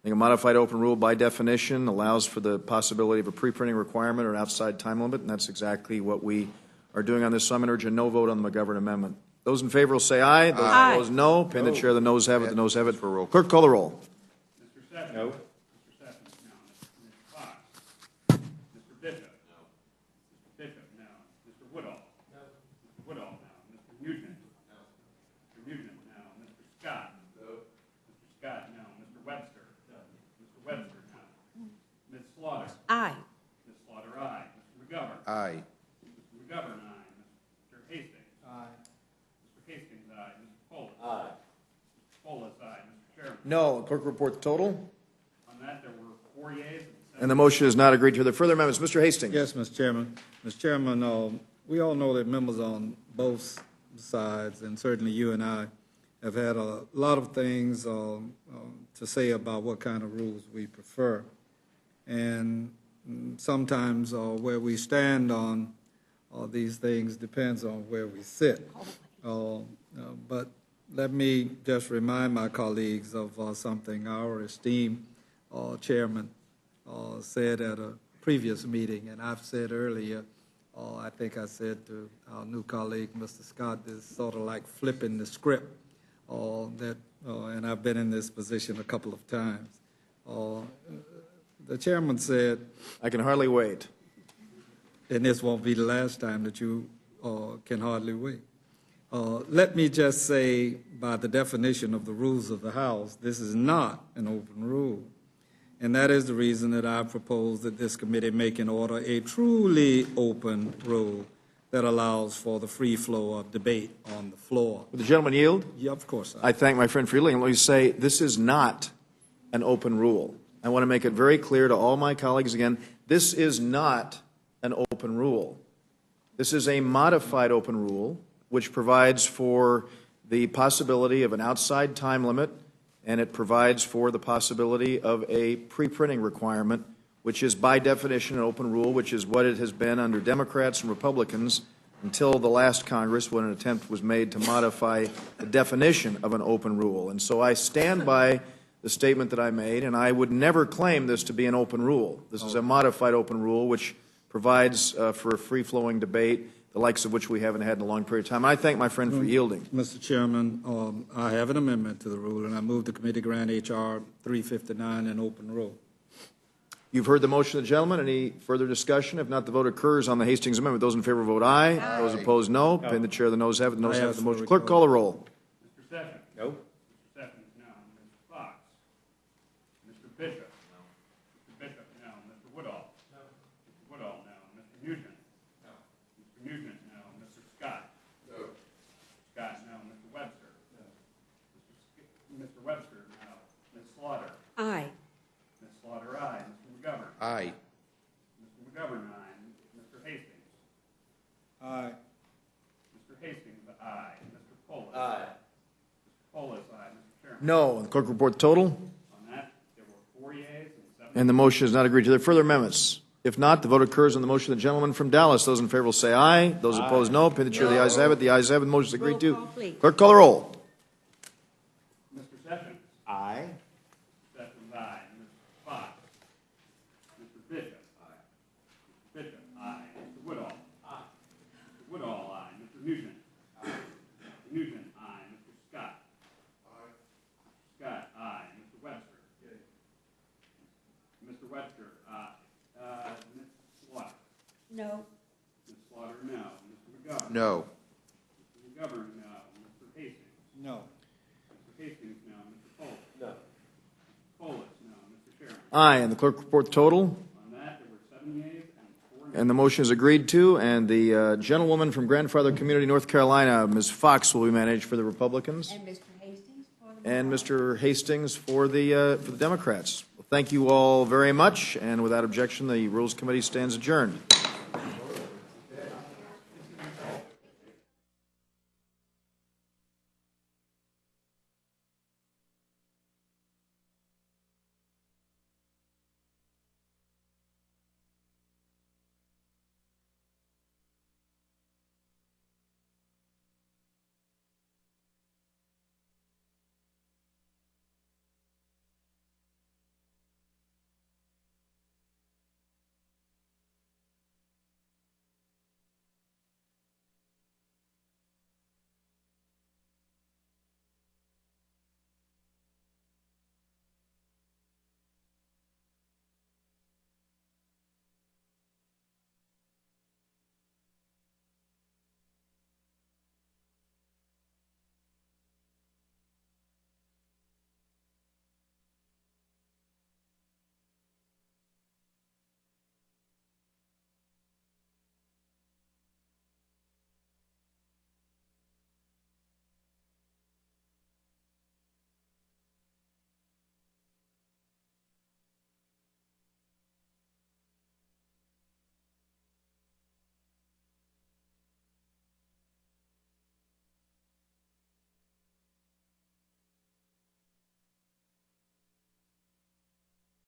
think a modified open rule, by definition, allows for the possibility of a pre-printing requirement or an outside time limit, and that's exactly what we are doing on this. So I'm going to urge a no vote on the McGovern amendment. Those in favor will say aye. Those opposed, no. Pin the chair. The noes have it. The noes have it. Clerk, call the roll. Mr. Sessions. No. Mr. Sessions, no. Mr. Fox. Mr. Bishop. No. Mr. Bishop, no. Mr. Woodall. No. Mr. Woodall, no. Mr. Nugent. No. Mr. Nugent, no. Mr. Scott. No. Mr. Scott, no. Mr. Webster. No. Mr. Webster, no. Ms. Slaughter. Aye. Ms. Slaughter, aye. Mr. McGovern. Aye. Mr. McGovern, aye. Mr. Hastings. Aye. Mr. Hastings, aye. Mr. Polis. Aye. Mr. Polis, aye. Mr. Chairman. No. Clerk will report the total. On that, there were 4 yeas And the motion is not agreed to. The further amendments. Mr. Hastings. Yes, Mr. Chairman. Mr. Chairman, we all know that members on both sides, and certainly you and I, have had a lot of things to say about what kind of rules we prefer. And sometimes where we stand on these things depends on where we sit. But let me just remind my colleagues of something our esteemed chairman said at a previous meeting, and I've said earlier, I think I said to our new colleague, Mr. Scott, this is sort of like flipping the script, and I've been in this position a couple of times. The chairman said, I can hardly wait. And this won't be the last time that you can hardly wait. Let me just say, by the definition of the rules of the House, this is not an open rule. And that is the reason that I propose that this committee make in order a truly open rule that allows for the free flow of debate on the floor. Would the gentleman yield? Yeah, of course. I thank my friend for yielding. Let me say, this is not an open rule. I want to make it very clear to all my colleagues again, this is not an open rule. This is a modified open rule, which provides for the possibility of an outside time limit, and it provides for the possibility of a pre-printing requirement, which is by definition an open rule, which is what it has been under Democrats and Republicans until the last Congress, when an attempt was made to modify the definition of an open rule. And so I stand by the statement that I made, and I would never claim this to be an open rule. This is a modified open rule, which provides for a free-flowing debate. the likes of which we haven't had in a long period of time. And I thank my friend for yielding. Mr. Chairman, I have an amendment to the rule, and I move the committee grant H.R. 359 an open rule. You've heard the motion of the gentleman. Any further discussion? If not, the vote occurs on the Hastings Amendment. Those in favor vote aye. Aye. Those opposed, no. Pin the chair. The noes have it. The noes I have it. ask The for motion. a Clerk, recall. call the roll. Mr. Sessions? No. Mr. Sessions, no. Mr. Fox? Mr. Bishop? No. Mr. Bishop, no. Mr. Woodall? No. Mr. Woodall, no. Mr. Nugent? No. Mr. Nugent, no. Mr. Scott? No. Scott, no. Mr. Webster? No. Mr. Webster, no. Ms. Slaughter? Aye. Ms. Slaughter, aye. Mr. McGovern? Aye. Mr. McGovern, aye. Mr. Hastings? Aye. Mr. Hastings, aye. Mr. Polis? Aye. Mr. Polis, aye. Mr. Chairman? No. And the clerk report the total. On that, there were 4 yeas and 7 And the motion is not agreed to. Are there further amendments? If not, the vote occurs on the motion of the gentleman from Dallas. Those in favor will say aye. Those opposed, no. Pin the chair. The ayes have it. The ayes have it. The motion is agreed to. Roll call, please. Clerk, call the roll. Mr. Sessions? Aye. Mr. Sessions, aye. Mr. Fox? Mr. Bishop? Aye. Mr. Bishop, aye. Mr. Woodall? Aye. Mr. Woodall, aye. Mr. Nugent? Aye. Mr. Nugent, aye. Mr. Scott? Aye. Mr. Scott, aye. Mr. Webster? Mr. Webster, aye. Ms. Slaughter? No. Ms. Slaughter, no. Mr. McGovern? No. Mr. McGovern, no. Mr. Hastings? No. Mr. Hastings, no. Mr. Polis? No. Mr. Polis, no. Mr. Chairman? Aye. And the clerk report the total. On that, there were 7 yeas and 4 nays. And the motion is agreed to. And the gentlewoman from Grandfather Community, North Carolina, Ms. Fox, will be managed for the Republicans. And Mr. Hastings for the... And Mr. Hastings for the Democrats. Well, thank you all very much. And without objection, the Rules Committee stands adjourned.